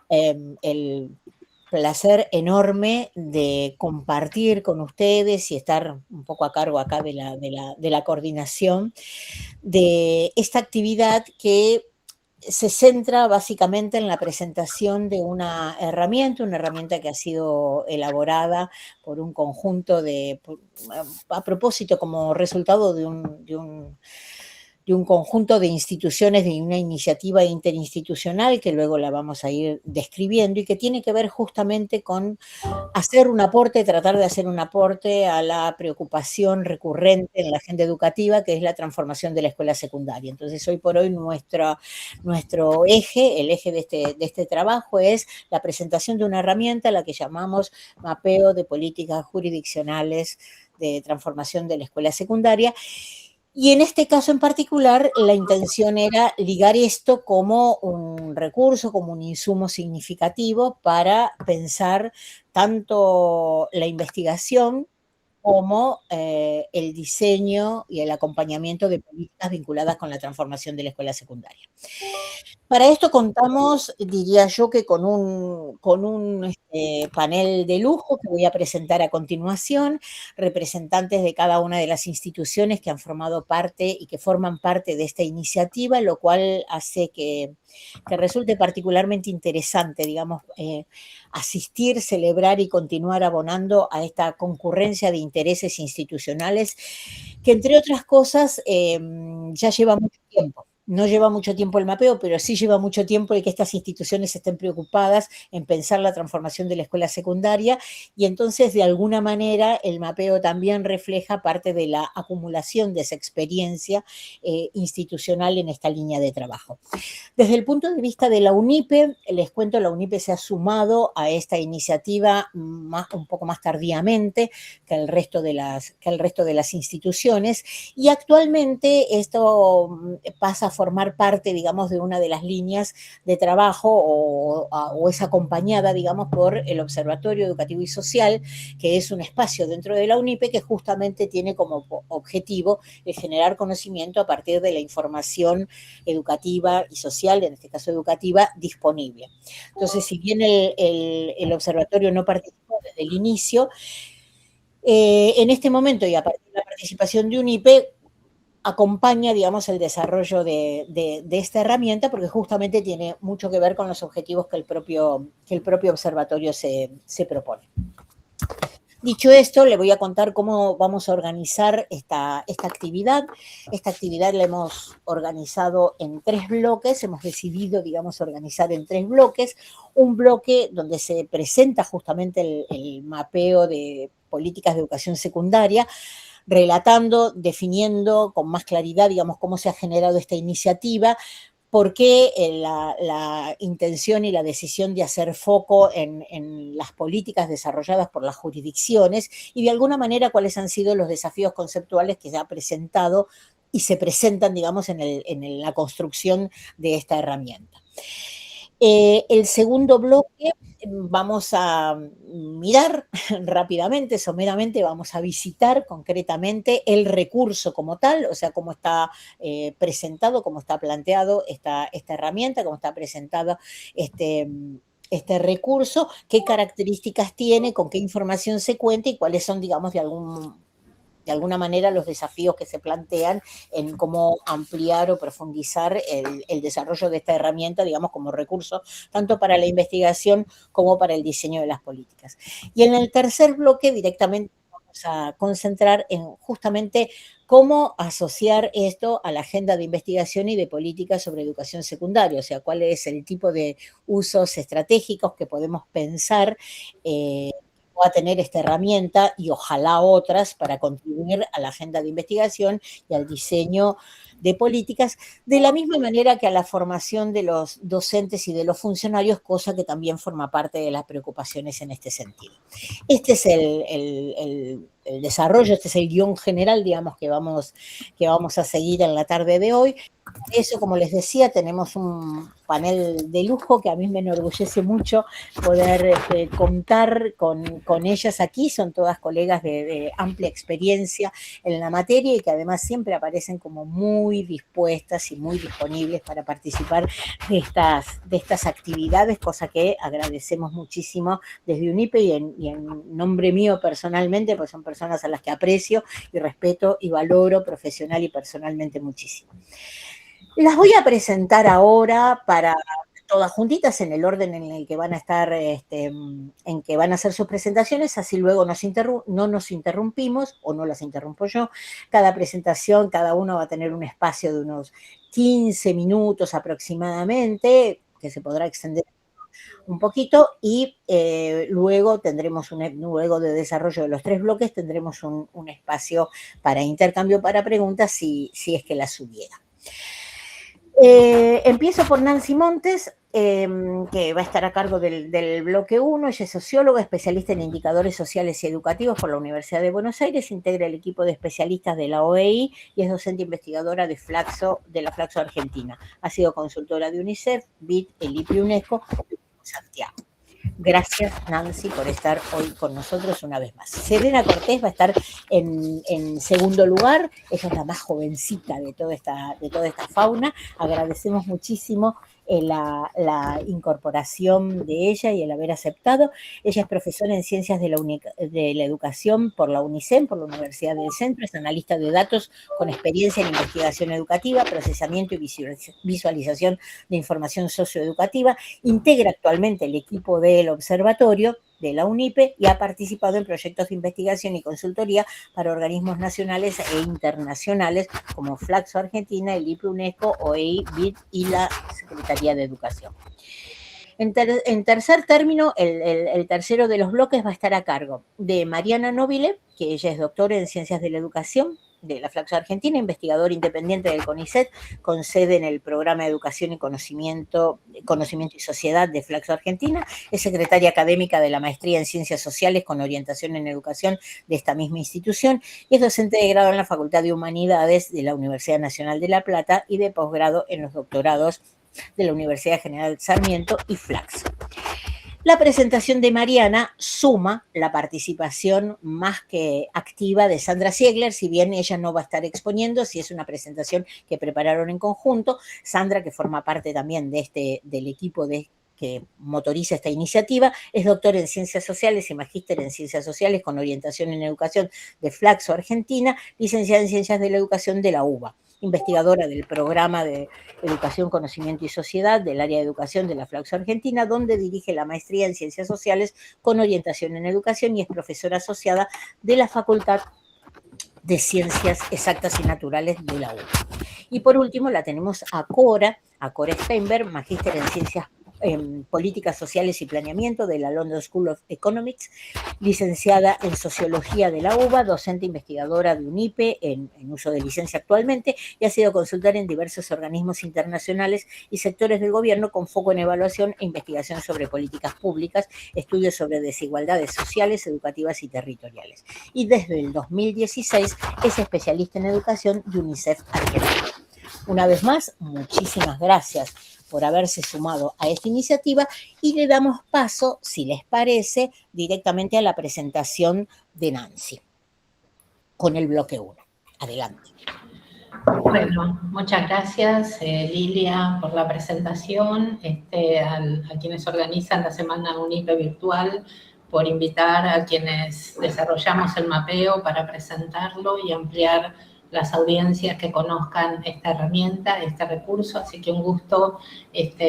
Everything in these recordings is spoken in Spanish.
el placer enorme de compartir con ustedes y estar un poco a cargo acá de la coordinación de esta actividad que se centra básicamente en la presentación de una herramienta que ha sido elaborada por un conjunto a propósito, como resultado de un conjunto de instituciones, de una iniciativa interinstitucional que luego la vamos a ir describiendo y que tiene que ver justamente con hacer un aporte, tratar de hacer un aporte a la preocupación recurrente en la agenda educativa, que es la transformación de la escuela secundaria. Entonces, hoy por hoy nuestro eje, el eje de este trabajo es la presentación de una herramienta, la que llamamos mapeo de políticas jurisdiccionales de transformación de la escuela secundaria. Y en este caso en particular, la intención era ligar esto como un recurso, como un insumo significativo para pensar tanto la investigación como el diseño y el acompañamiento de políticas vinculadas con la transformación de la escuela secundaria. Para esto contamos, diría yo, que con un panel de lujo que voy a presentar a continuación, representantes de cada una de las instituciones que han formado parte y que forman parte de esta iniciativa, lo cual hace que resulte particularmente interesante, digamos, asistir, celebrar y continuar abonando a esta concurrencia de intereses institucionales que, entre otras cosas, ya lleva mucho tiempo. No lleva mucho tiempo el mapeo, pero sí lleva mucho tiempo el que estas instituciones estén preocupadas en pensar la transformación de la escuela secundaria, y entonces de alguna manera el mapeo también refleja parte de la acumulación de esa experiencia institucional en esta línea de trabajo. Desde el punto de vista de la UNIPE, les cuento, la UNIPE se ha sumado a esta iniciativa un poco más tardíamente que el resto de las instituciones, y actualmente esto pasa a formar parte, digamos, de una de las líneas de trabajo o es acompañada, digamos, por el Observatorio Educativo y Social, que es un espacio dentro de la UNIPE que justamente tiene como objetivo generar conocimiento a partir de la información educativa y social, en este caso educativa, disponible. Entonces, si bien el observatorio no participó desde el inicio, en este momento y a partir de la participación de UNIPE, acompaña, digamos, el desarrollo de esta herramienta, porque justamente tiene mucho que ver con los objetivos que el propio observatorio se propone. Dicho esto, le voy a contar cómo vamos a organizar esta actividad. Esta actividad la hemos organizado en 3 bloques, hemos decidido, digamos, organizar en 3 bloques. Un bloque donde se presenta justamente el mapeo de políticas de educación secundaria, relatando, definiendo con más claridad, digamos, cómo se ha generado esta iniciativa, por qué la intención y la decisión de hacer foco en las políticas desarrolladas por las jurisdicciones y de alguna manera cuáles han sido los desafíos conceptuales que se ha presentado y se presentan, digamos, en la construcción de esta herramienta. El segundo bloque vamos a mirar rápidamente, someramente, vamos a visitar concretamente el recurso como tal, o sea, cómo está presentado, cómo está planteado esta herramienta, cómo está presentado este recurso, qué características tiene, con qué información se cuenta y cuáles son, digamos, de alguna manera los desafíos que se plantean en cómo ampliar o profundizar el desarrollo de esta herramienta, digamos, como recurso, tanto para la investigación como para el diseño de las políticas. Y en el tercer bloque directamente vamos a concentrar en justamente cómo asociar esto a la agenda de investigación y de políticas sobre educación secundaria, o sea, cuál es el tipo de usos estratégicos que podemos pensar a tener esta herramienta y ojalá otras para contribuir a la agenda de investigación y al diseño de políticas, de la misma manera que a la formación de los docentes y de los funcionarios, cosa que también forma parte de las preocupaciones en este sentido. Este es el desarrollo, este es el guión general, digamos, que vamos a seguir en la tarde de hoy. Eso, como les decía, tenemos un panel de lujo que a mí me enorgullece mucho poder contar con ellas aquí. Son todas colegas de amplia experiencia en la materia y que además siempre aparecen como muy muy dispuestas y muy disponibles para participar de estas actividades, cosa que agradecemos muchísimo desde UNIPE y en nombre mío personalmente, pues son personas a las que aprecio y respeto y valoro profesional y personalmente muchísimo. Las voy a presentar ahora para todas juntitas en el orden en el que van a estar, en que van a hacer sus presentaciones, así luego no nos interrumpimos, o no las interrumpo yo. Cada presentación, cada uno va a tener un espacio de unos 15 minutos aproximadamente, que se podrá extender un poquito, y luego tendremos, luego de desarrollo de los 3 bloques, tendremos un espacio para intercambio, para preguntas, si es que las hubiera. Empiezo por Nancy Montes, que va a estar a cargo del bloque 1. Ella es socióloga, especialista en indicadores sociales y educativos por la Universidad de Buenos Aires, integra el equipo de especialistas de la OEI y es docente investigadora de la Flaxo Argentina. Ha sido consultora de UNICEF, BID, el IPI UNESCO, Santiago. Gracias, Nancy, por estar hoy con nosotros una vez más. Serena Cortés va a estar en segundo lugar. Ella es la más jovencita de toda esta fauna. Agradecemos muchísimo la incorporación de ella y el haber aceptado. Ella es profesora en Ciencias de la Educación por la UNICEN, por la Universidad del Centro. Es analista de datos con experiencia en investigación educativa, procesamiento y visualización de información socioeducativa. Integra actualmente el equipo del observatorio de la UNIPE y ha participado en proyectos de investigación y consultoría para organismos nacionales e internacionales como Flaxo Argentina, el IPI UNESCO, OEI, BID y la Secretaría de Educación. En tercer término, el tercero de los bloques va a estar a cargo de Mariana Nobile, que ella es doctora en Ciencias de la Educación de la Flaxo Argentina, investigadora independiente del CONICET, con sede en el Programa de Educación y Conocimiento y Sociedad de Flaxo Argentina. Es secretaria académica de la Maestría en Ciencias Sociales con orientación en Educación de esta misma institución y es docente de grado en la Facultad de Humanidades de la Universidad Nacional de La Plata y de posgrado en los doctorados de la Universidad General Sarmiento y Flaxo. La presentación de Mariana suma la participación más que activa de Sandra Ziegler, si bien ella no va a estar exponiendo, si es una presentación que prepararon en conjunto. Sandra, que forma parte también del equipo que motoriza esta iniciativa, es doctor en Ciencias Sociales y magíster en Ciencias Sociales con orientación en Educación de Flaxo Argentina, licenciada en Ciencias de la Educación de la UBA, investigadora del Programa de Educación, Conocimiento y Sociedad del área de educación de la Flaxo Argentina, donde dirige la maestría en Ciencias Sociales con orientación en Educación y es profesora asociada de la Facultad de Ciencias Exactas y Naturales de la UBA. Y por último la tenemos a Cora Steinberg, magíster en Ciencias Políticas Sociales y Planeamiento de la London School of Economics, licenciada en Sociología de la UBA, docente investigadora de UNIPE en uso de licencia actualmente y ha sido consultora en diversos organismos internacionales y sectores del gobierno con foco en evaluación e investigación sobre políticas públicas, estudios sobre desigualdades sociales, educativas y territoriales. Y desde el 2016 es especialista en educación de UNICEF Argentina. Una vez más, muchísimas gracias por haberse sumado a esta iniciativa y le damos paso, si les parece, directamente a la presentación de Nancy, con el bloque 1. Adelante. Bueno, muchas gracias, Lilia, por la presentación, a quienes organizan la Semana UNIPE Virtual, por invitar a quienes desarrollamos el mapeo para presentarlo y ampliar las audiencias que conozcan esta herramienta, este recurso, así que un gusto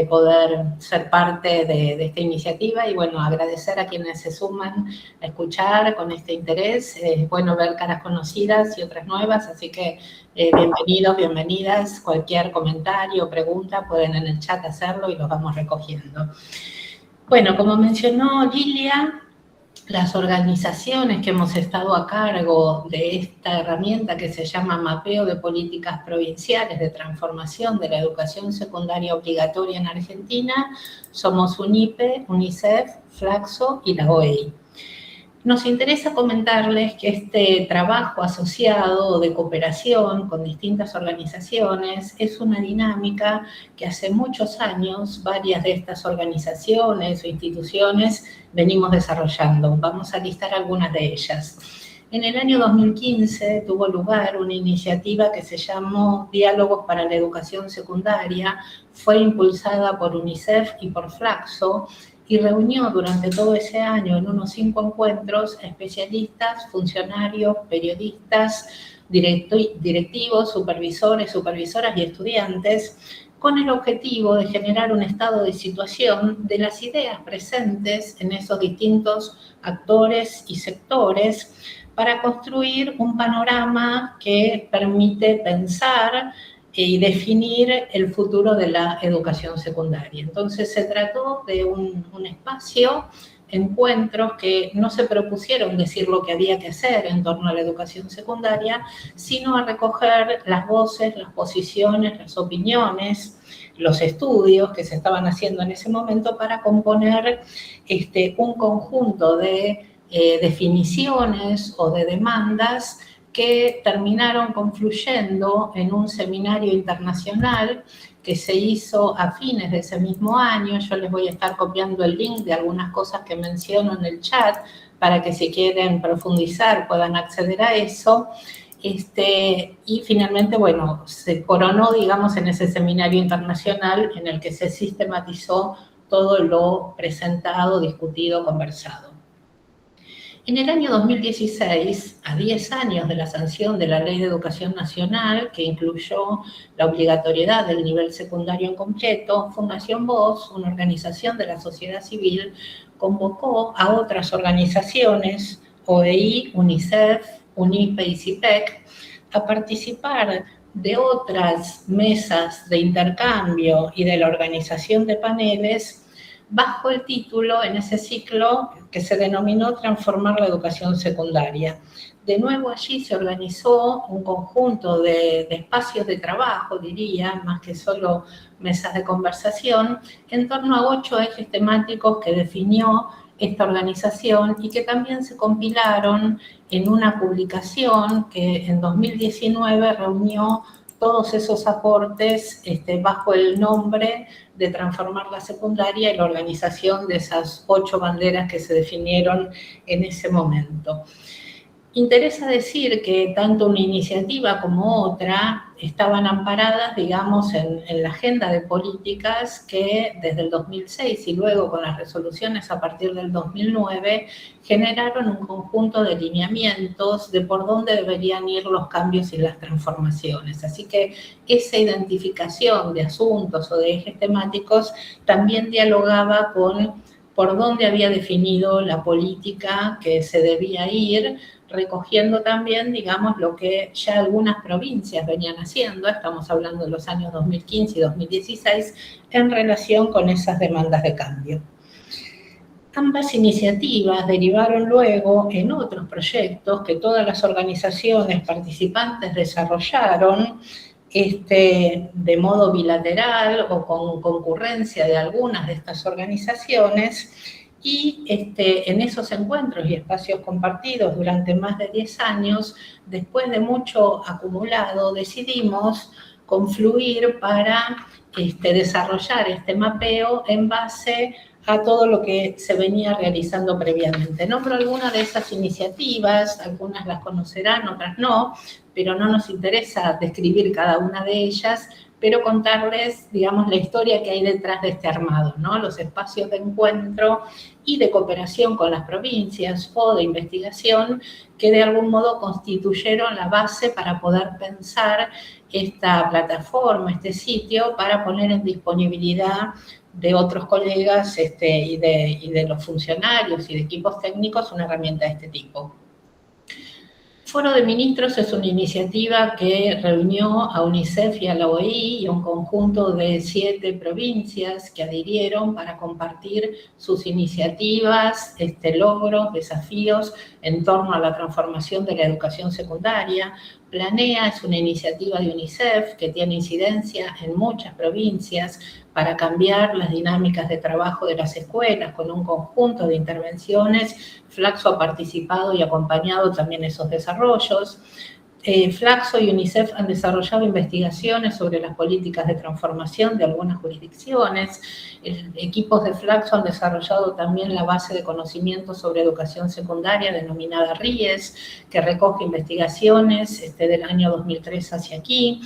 poder ser parte de esta iniciativa y bueno, agradecer a quienes se suman a escuchar con este interés. Es bueno ver caras conocidas y otras nuevas, así que bienvenidos, bienvenidas. Cualquier comentario o pregunta pueden en el chat hacerlo y los vamos recogiendo. Bueno, como mencionó Lilia, las organizaciones que hemos estado a cargo de esta herramienta que se llama Mapeo de Políticas Provinciales de Transformación de la Educación Secundaria Obligatoria en Argentina somos UNIPE, UNICEF, Flaxo y la OEI. Nos interesa comentarles que este trabajo asociado de cooperación con distintas organizaciones es una dinámica que hace muchos años varias de estas organizaciones o instituciones venimos desarrollando. Vamos a listar algunas de ellas. En el año 2015 tuvo lugar una iniciativa que se llamó Diálogos para la Educación Secundaria, fue impulsada por UNICEF y por Flaxo, y reunió durante todo ese año en unos 5 encuentros especialistas, funcionarios, periodistas, directivos, supervisores, supervisoras y estudiantes, con el objetivo de generar un estado de situación de las ideas presentes en esos distintos actores y sectores para construir un panorama que permite pensar y definir el futuro de la educación secundaria. Entonces se trató de un espacio, encuentros que no se propusieron decir lo que había que hacer en torno a la educación secundaria, sino a recoger las voces, las posiciones, las opiniones, los estudios que se estaban haciendo en ese momento para componer un conjunto de definiciones o de demandas que terminaron confluyendo en un seminario internacional que se hizo a fines de ese mismo año. Yo les voy a estar copiando el link de algunas cosas que menciono en el chat para que si quieren profundizar puedan acceder a eso. Y finalmente, bueno, se coronó, digamos, en ese seminario internacional en el que se sistematizó todo lo presentado, discutido, conversado. En el año 2016, a 10 años de la sanción de la Ley de Educación Nacional, que incluyó la obligatoriedad del nivel secundario en completo, Fundación Voz, una organización de la sociedad civil, convocó a otras organizaciones, OEI, UNICEF, UNIPE y CIPEC, a participar de otras mesas de intercambio y de la organización de paneles bajo el título, en ese ciclo, que se denominó Transformar la Educación Secundaria. De nuevo allí se organizó un conjunto de espacios de trabajo, diría, más que solo mesas de conversación, en torno a 8 ejes temáticos que definió esta organización y que también se compilaron en una publicación que en 2019 reunió todos esos aportes bajo el nombre de Transformar la Secundaria y la organización de esas 8 banderas que se definieron en ese momento. Interesa decir que tanto una iniciativa como otra estaban amparadas, digamos, en la agenda de políticas que desde el 2006 y luego con las resoluciones a partir del 2009 generaron un conjunto de lineamientos de por dónde deberían ir los cambios y las transformaciones. Así que esa identificación de asuntos o de ejes temáticos también dialogaba con por dónde había definido la política que se debía ir, recogiendo también, digamos, lo que ya algunas provincias venían haciendo, estamos hablando de los años 2015 y 2016, en relación con esas demandas de cambio. Ambas iniciativas derivaron luego en otros proyectos que todas las organizaciones participantes desarrollaron de modo bilateral o con concurrencia de algunas de estas organizaciones, y en esos encuentros y espacios compartidos durante más de 10 años, después de mucho acumulado, decidimos confluir para desarrollar este mapeo en base a todo lo que se venía realizando previamente. Nombro algunas de esas iniciativas, algunas las conocerán, otras no, pero no nos interesa describir cada una de ellas, pero contarles, digamos, la historia que hay detrás de este armado, ¿no? Los espacios de encuentro y de cooperación con las provincias o de investigación que de algún modo constituyeron la base para poder pensar esta plataforma, este sitio, para poner en disponibilidad de otros colegas y de los funcionarios y de equipos técnicos una herramienta de este tipo. Foro de Ministros es una iniciativa que reunió a UNICEF y a la OEI y a un conjunto de 7 provincias que adhirieron para compartir sus iniciativas, logros, desafíos en torno a la transformación de la educación secundaria. Planea es una iniciativa de UNICEF que tiene incidencia en muchas provincias para cambiar las dinámicas de trabajo de las escuelas con un conjunto de intervenciones. Flaxo ha participado y acompañado también esos desarrollos. Flaxo y UNICEF han desarrollado investigaciones sobre las políticas de transformación de algunas jurisdicciones. Equipos de Flaxo han desarrollado también la base de conocimiento sobre educación secundaria denominada RIES, que recoge investigaciones del año 2003 hacia aquí.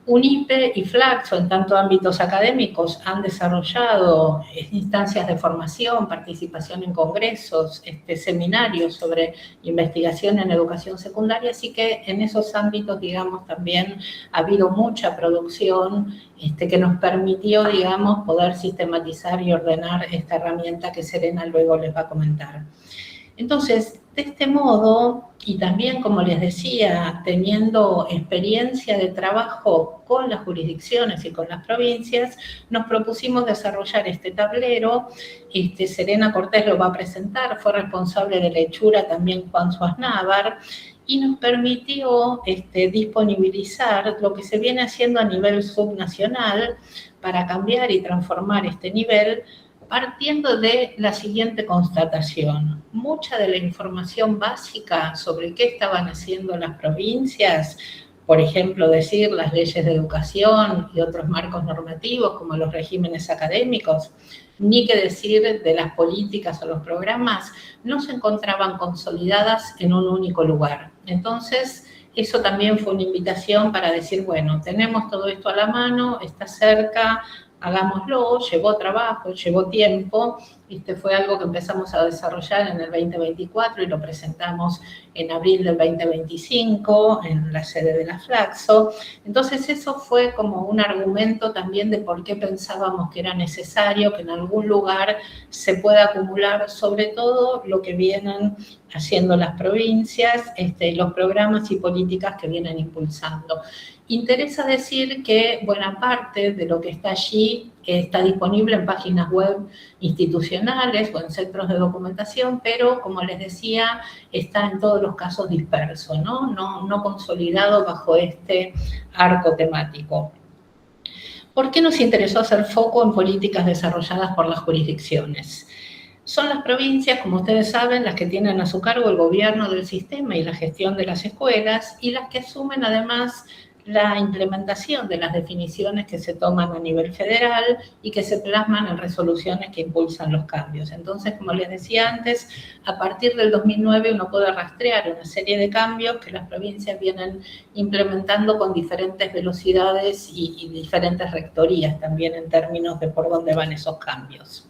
UNIPE y Flaxo, en tanto ámbitos académicos, han desarrollado instancias de formación, participación en congresos, seminarios sobre investigación en educación secundaria, así que en esos ámbitos, digamos, también ha habido mucha producción que nos permitió, digamos, poder sistematizar y ordenar esta herramienta que Serena luego les va a comentar. Entonces, de este modo, y también, como les decía, teniendo experiencia de trabajo con las jurisdicciones y con las provincias, nos propusimos desarrollar este tablero. Serena Cortés lo va a presentar, fue responsable de la hechura también Juan Suaznavar, y nos permitió disponibilizar lo que se viene haciendo a nivel subnacional para cambiar y transformar este nivel, partiendo de la siguiente constatación. Mucha de la información básica sobre qué estaban haciendo las provincias, por ejemplo, decir las leyes de educación y otros marcos normativos como los regímenes académicos, ni que decir de las políticas o los programas, no se encontraban consolidadas en un único lugar. Entonces, eso también fue una invitación para decir, bueno, tenemos todo esto a la mano, está cerca, hagámoslo, llevó trabajo, llevó tiempo. Fue algo que empezamos a desarrollar en el 2024 y lo presentamos en abril del 2025 en la sede de la Flaxo. Entonces eso fue como un argumento también de por qué pensábamos que era necesario que en algún lugar se pueda acumular sobre todo lo que vienen haciendo las provincias, los programas y políticas que vienen impulsando. Interesa decir que buena parte de lo que está allí está disponible en páginas web institucionales o en centros de documentación, pero como les decía, está en todos los casos disperso, no consolidado bajo este arco temático. ¿Por qué nos interesó hacer foco en políticas desarrolladas por las jurisdicciones? Son las provincias, como ustedes saben, las que tienen a su cargo el gobierno del sistema y la gestión de las escuelas, y las que asumen además la implementación de las definiciones que se toman a nivel federal y que se plasman en resoluciones que impulsan los cambios. Entonces, como les decía antes, a partir del 2009 uno puede rastrear una serie de cambios que las provincias vienen implementando con diferentes velocidades y diferentes rectorías también en términos de por dónde van esos cambios.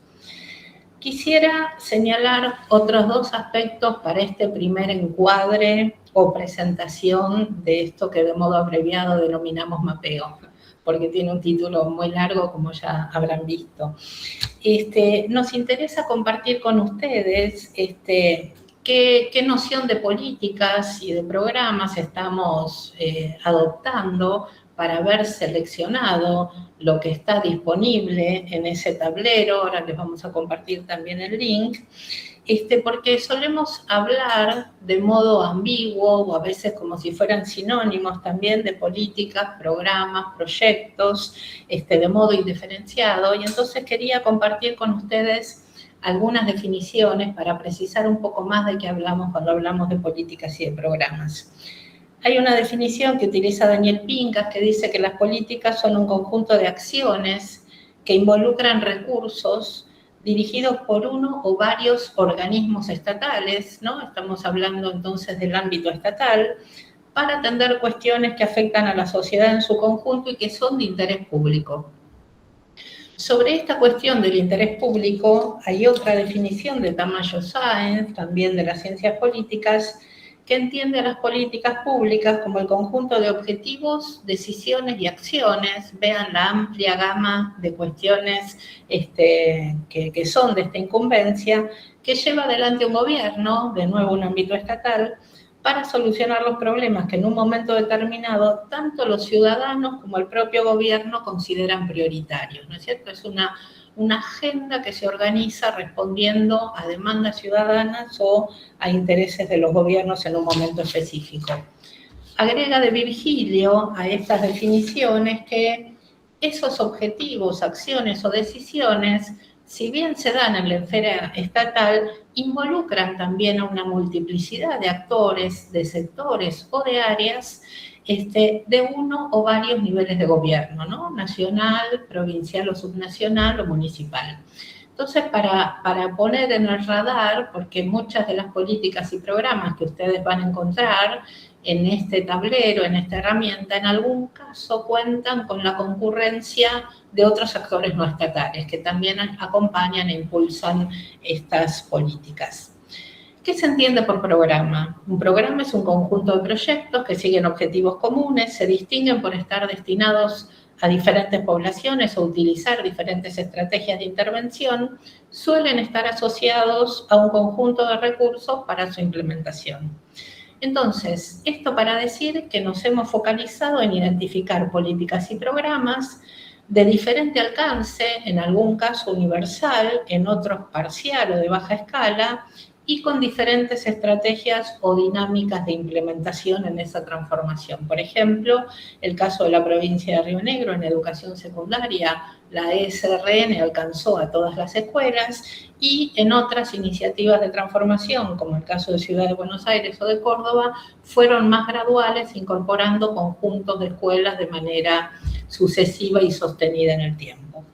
Quisiera señalar otros dos aspectos para este primer encuadre o presentación de esto que de modo abreviado denominamos mapeo, porque tiene un título muy largo, como ya habrán visto. Nos interesa compartir con ustedes qué noción de políticas y de programas estamos adoptando para haber seleccionado lo que está disponible en ese tablero. Ahora les vamos a compartir también el link, porque solemos hablar de modo ambiguo o a veces como si fueran sinónimos también de políticas, programas, proyectos, de modo indiferenciado, y entonces quería compartir con ustedes algunas definiciones para precisar un poco más de qué hablamos cuando hablamos de políticas y de programas. Hay una definición que utiliza Daniel Pincas que dice que las políticas son un conjunto de acciones que involucran recursos dirigidos por uno o varios organismos estatales, Estamos hablando entonces del ámbito estatal, para atender cuestiones que afectan a la sociedad en su conjunto y que son de interés público. Sobre esta cuestión del interés público hay otra definición de Tamayo Sáenz, también de las ciencias políticas, que entiende a las políticas públicas como el conjunto de objetivos, decisiones y acciones. Vean la amplia gama de cuestiones que son de esta incumbencia, que lleva adelante un gobierno, de nuevo un ámbito estatal, para solucionar los problemas que en un momento determinado tanto los ciudadanos como el propio gobierno consideran prioritarios, ¿no es cierto? Es una agenda que se organiza respondiendo a demandas ciudadanas o a intereses de los gobiernos en un momento específico. Agrega de Virgilio a estas definiciones que esos objetivos, acciones o decisiones si bien se dan en la esfera estatal, involucran también a una multiplicidad de actores, de sectores o de áreas de uno o varios niveles de gobierno, ¿no? Nacional, provincial o subnacional o municipal. Entonces, para poner en el radar, porque muchas de las políticas y programas que ustedes van a encontrar en este tablero, en esta herramienta, en algún caso cuentan con la concurrencia de otros actores no estatales que también acompañan e impulsan estas políticas. ¿Qué se entiende por programa? Un programa es un conjunto de proyectos que siguen objetivos comunes, se distinguen por estar destinados a diferentes poblaciones o utilizar diferentes estrategias de intervención, suelen estar asociados a un conjunto de recursos para su implementación. Entonces, esto para decir que nos hemos focalizado en identificar políticas y programas de diferente alcance, en algún caso universal, en otros parcial o de baja escala, y con diferentes estrategias o dinámicas de implementación en esa transformación. Por ejemplo, el caso de la provincia de Río Negro en educación secundaria, la ESRN alcanzó a todas las escuelas, y en otras iniciativas de transformación, como el caso de Ciudad de Buenos Aires o de Córdoba, fueron más graduales, incorporando conjuntos de escuelas de manera sucesiva y sostenida en el tiempo.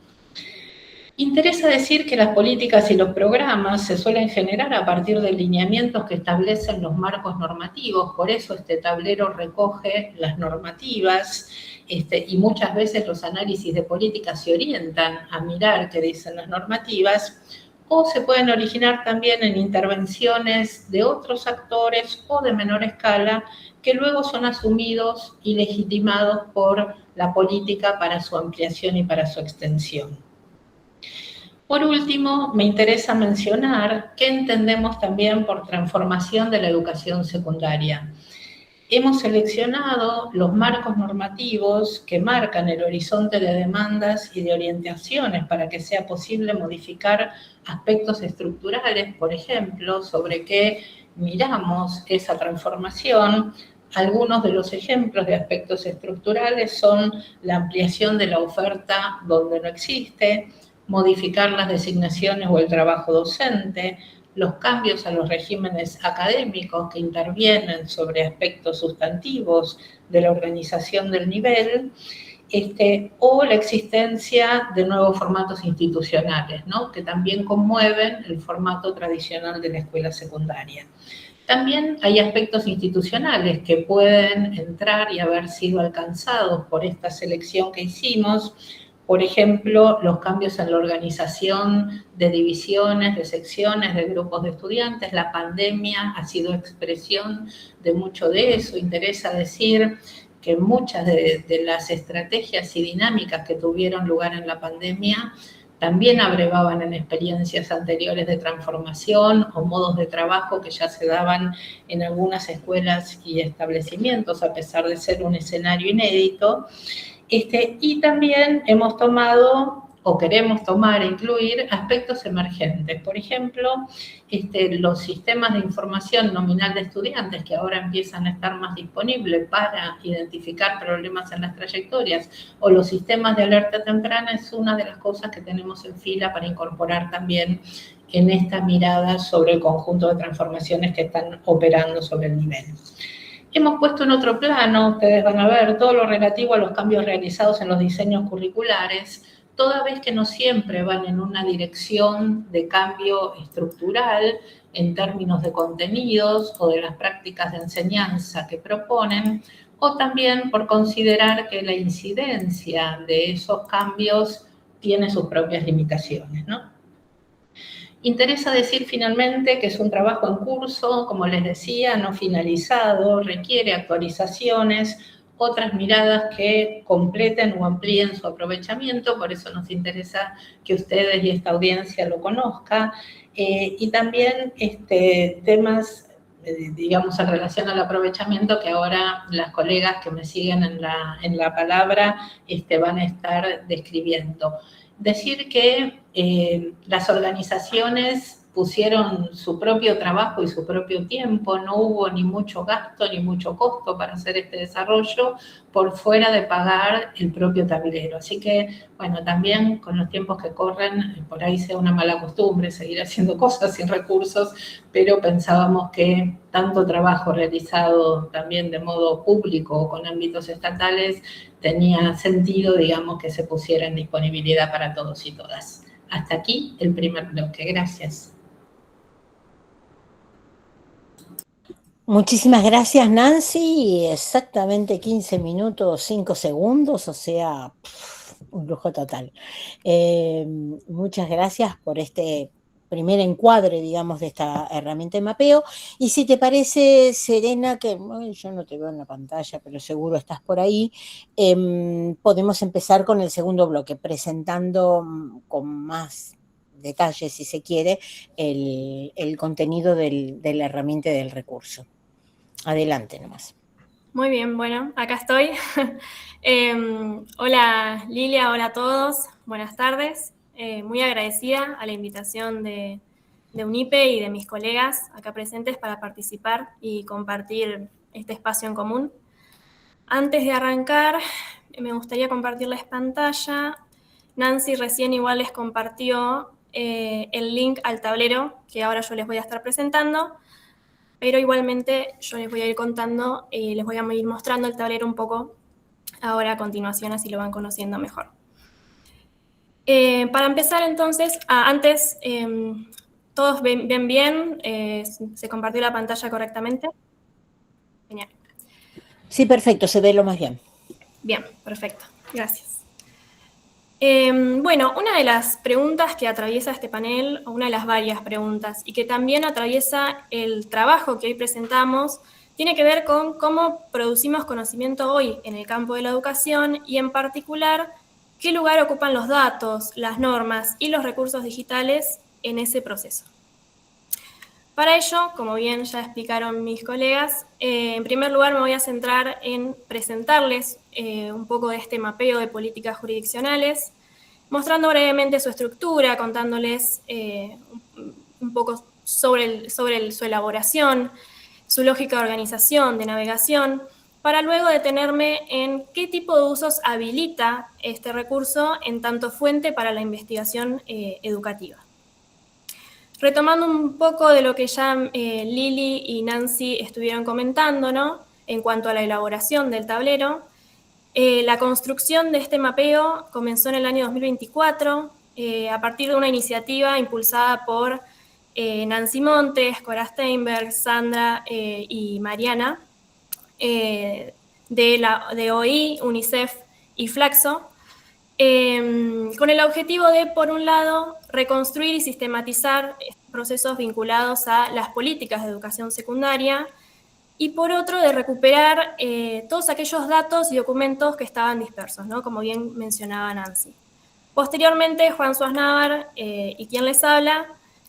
Interesa decir que las políticas y los programas se suelen generar a partir de lineamientos que establecen los marcos normativos, por eso este tablero recoge las normativas, y muchas veces los análisis de política se orientan a mirar qué dicen las normativas, o se pueden originar también en intervenciones de otros actores o de menor escala que luego son asumidos y legitimados por la política para su ampliación y para su extensión. Por último, me interesa mencionar qué entendemos también por transformación de la educación secundaria. Hemos seleccionado los marcos normativos que marcan el horizonte de demandas y de orientaciones para que sea posible modificar aspectos estructurales, por ejemplo, sobre qué miramos esa transformación. Algunos de los ejemplos de aspectos estructurales son la ampliación de la oferta donde no existe, modificar las designaciones o el trabajo docente, los cambios a los regímenes académicos que intervienen sobre aspectos sustantivos de la organización del nivel, o la existencia de nuevos formatos institucionales, ¿no? Que también conmueven el formato tradicional de la escuela secundaria. También hay aspectos institucionales que pueden entrar y haber sido alcanzados por esta selección que hicimos. Por ejemplo, los cambios en la organización de divisiones, de secciones, de grupos de estudiantes. La pandemia ha sido expresión de mucho de eso. Interesa decir que muchas de las estrategias y dinámicas que tuvieron lugar en la pandemia también abrevaban en experiencias anteriores de transformación o modos de trabajo que ya se daban en algunas escuelas y establecimientos, a pesar de ser un escenario inédito. Y también hemos tomado, o queremos tomar e incluir, aspectos emergentes. Por ejemplo, los sistemas de información nominal de estudiantes, que ahora empiezan a estar más disponibles para identificar problemas en las trayectorias, o los sistemas de alerta temprana, es una de las cosas que tenemos en fila para incorporar también en esta mirada sobre el conjunto de transformaciones que están operando sobre el nivel. Hemos puesto en otro plano, ustedes van a ver, todo lo relativo a los cambios realizados en los diseños curriculares, toda vez que no siempre van en una dirección de cambio estructural en términos de contenidos o de las prácticas de enseñanza que proponen, o también por considerar que la incidencia de esos cambios tiene sus propias limitaciones, ¿no? Interesa decir finalmente que es un trabajo en curso, como les decía, no finalizado, requiere actualizaciones, otras miradas que completen o amplíen su aprovechamiento, por eso nos interesa que ustedes y esta audiencia lo conozcan, y también temas, digamos, en relación al aprovechamiento que ahora las colegas que me siguen en la palabra van a estar describiendo. Decir que las organizaciones pusieron su propio trabajo y su propio tiempo, no hubo ni mucho gasto ni mucho costo para hacer este desarrollo por fuera de pagar el propio tablero. Así que, bueno, también con los tiempos que corren, por ahí sea una mala costumbre seguir haciendo cosas sin recursos, pero pensábamos que tanto trabajo realizado también de modo público o con ámbitos estatales tenía sentido, digamos, que se pusiera en disponibilidad para todos y todas. Hasta aquí el primer bloque. Gracias. Muchísimas gracias, Nancy. Exactamente 15 minutos, 5 segundos, o sea, un lujo total. Muchas gracias por este primer encuadre, digamos, de esta herramienta de mapeo. Y si te parece, Serena, que yo no te veo en la pantalla, pero seguro estás por ahí, podemos empezar con el segundo bloque, presentando con más detalle, si se quiere, el contenido de la herramienta y del recurso. Adelante nomás. Muy bien, bueno, acá estoy. Hola Lilia, hola a todos, buenas tardes. Muy agradecida a la invitación de UNIPE y de mis colegas acá presentes para participar y compartir este espacio en común. Antes de arrancar, me gustaría compartirles pantalla. Nancy recién igual les compartió el link al tablero que ahora yo les voy a estar presentando. Pero igualmente yo les voy a ir contando, les voy a ir mostrando el tablero un poco ahora a continuación, así lo van conociendo mejor. Para empezar entonces, antes, ¿todos ven bien? ¿Se compartió la pantalla correctamente? Genial. Sí, perfecto, se ve lo más bien. Bien, perfecto, gracias. Bueno, una de las preguntas que atraviesa este panel, o una de las varias preguntas, y que también atraviesa el trabajo que hoy presentamos, tiene que ver con cómo producimos conocimiento hoy en el campo de la educación y en particular qué lugar ocupan los datos, las normas y los recursos digitales en ese proceso. Para ello, como bien ya explicaron mis colegas, en primer lugar me voy a centrar en presentarles un poco de este mapeo de políticas jurisdiccionales, mostrando brevemente su estructura, contándoles un poco sobre su elaboración, su lógica de organización, de navegación, para luego detenerme en qué tipo de usos habilita este recurso en tanto fuente para la investigación educativa. Retomando un poco de lo que ya Lili y Nancy estuvieron comentando, ¿no? En cuanto a la elaboración del tablero, la construcción de este mapeo comenzó en el año 2024 a partir de una iniciativa impulsada por Nancy Montes, Cora Steinberg, Sandra y Mariana de OI, UNICEF y Flaxo, con el objetivo de, por un lado, reconstruir y sistematizar procesos vinculados a las políticas de educación secundaria y, por otro, de recuperar todos aquellos datos y documentos que estaban dispersos, ¿no? Como bien mencionaba Nancy. Posteriormente, Juan Suaznavar y quien les habla,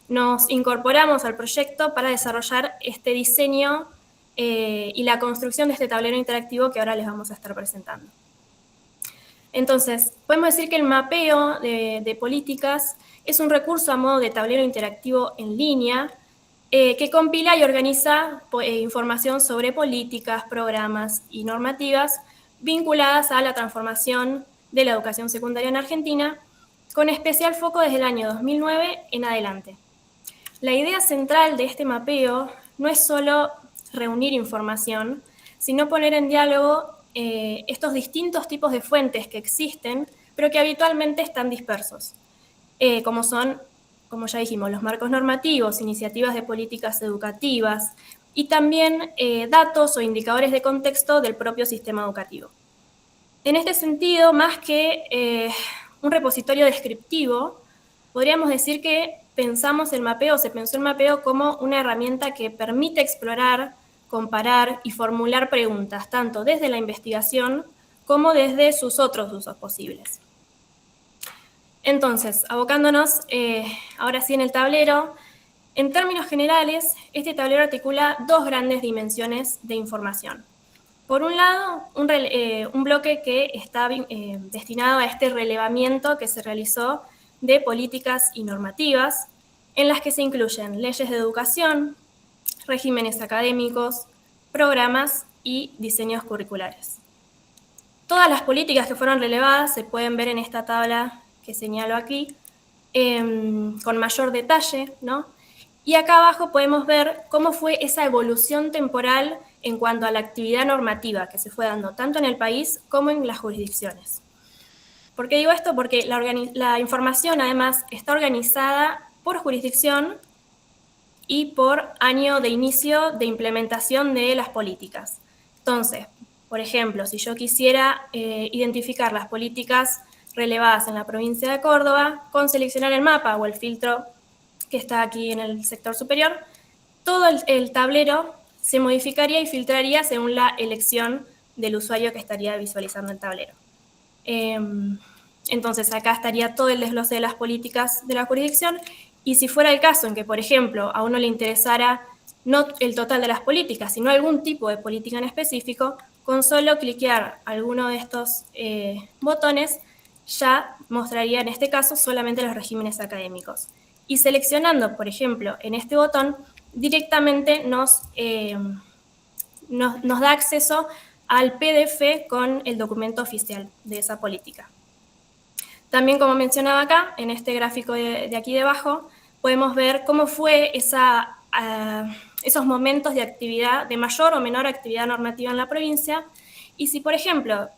nos incorporamos al proyecto para desarrollar este diseño y la construcción de este tablero interactivo que ahora les vamos a estar presentando. Entonces, podemos decir que el mapeo de políticas es un recurso a modo de tablero interactivo en línea que compila y organiza información sobre políticas, programas y normativas vinculadas a la transformación de la educación secundaria en Argentina, con especial foco desde el año 2009 en adelante. La idea central de este mapeo no es solo reunir información, sino poner en diálogo estos distintos tipos de fuentes que existen, pero que habitualmente están dispersos, como son, como ya dijimos, los marcos normativos, iniciativas de políticas educativas y también datos o indicadores de contexto del propio sistema educativo. En este sentido, más que un repositorio descriptivo, podríamos decir que se pensó el mapeo como una herramienta que permite explorar, comparar y formular preguntas, tanto desde la investigación como desde sus otros usos posibles. Entonces, abocándonos ahora sí en el tablero, en términos generales, este tablero articula dos grandes dimensiones de información. Por un lado, un bloque que está destinado a este relevamiento que se realizó de políticas y normativas, en las que se incluyen leyes de educación, regímenes académicos, programas y diseños curriculares. Todas las políticas que fueron relevadas se pueden ver en esta tabla que señalo aquí, con mayor detalle, ¿no? Y acá abajo podemos ver cómo fue esa evolución temporal en cuanto a la actividad normativa que se fue dando tanto en el país como en las jurisdicciones. ¿Por qué digo esto? Porque la información además está organizada por jurisdicción y por año de inicio de implementación de las políticas. Entonces, por ejemplo, si yo quisiera identificar las políticas relevadas en la provincia de Córdoba, con seleccionar el mapa o el filtro que está aquí en el sector superior, todo el tablero se modificaría y filtraría según la elección del usuario que estaría visualizando el tablero. Entonces acá estaría todo el desglose de las políticas de la jurisdicción, y si fuera el caso en que, por ejemplo, a uno le interesara no el total de las políticas, sino algún tipo de política en específico, con solo cliquear alguno de estos botones, ya mostraría en este caso solamente los regímenes académicos. Y seleccionando, por ejemplo, en este botón, directamente nos da acceso al PDF con el documento oficial de esa política. También, como mencionaba acá, en este gráfico de aquí debajo, podemos ver cómo fue esos momentos de actividad, de mayor o menor actividad normativa en la provincia, y si, por ejemplo,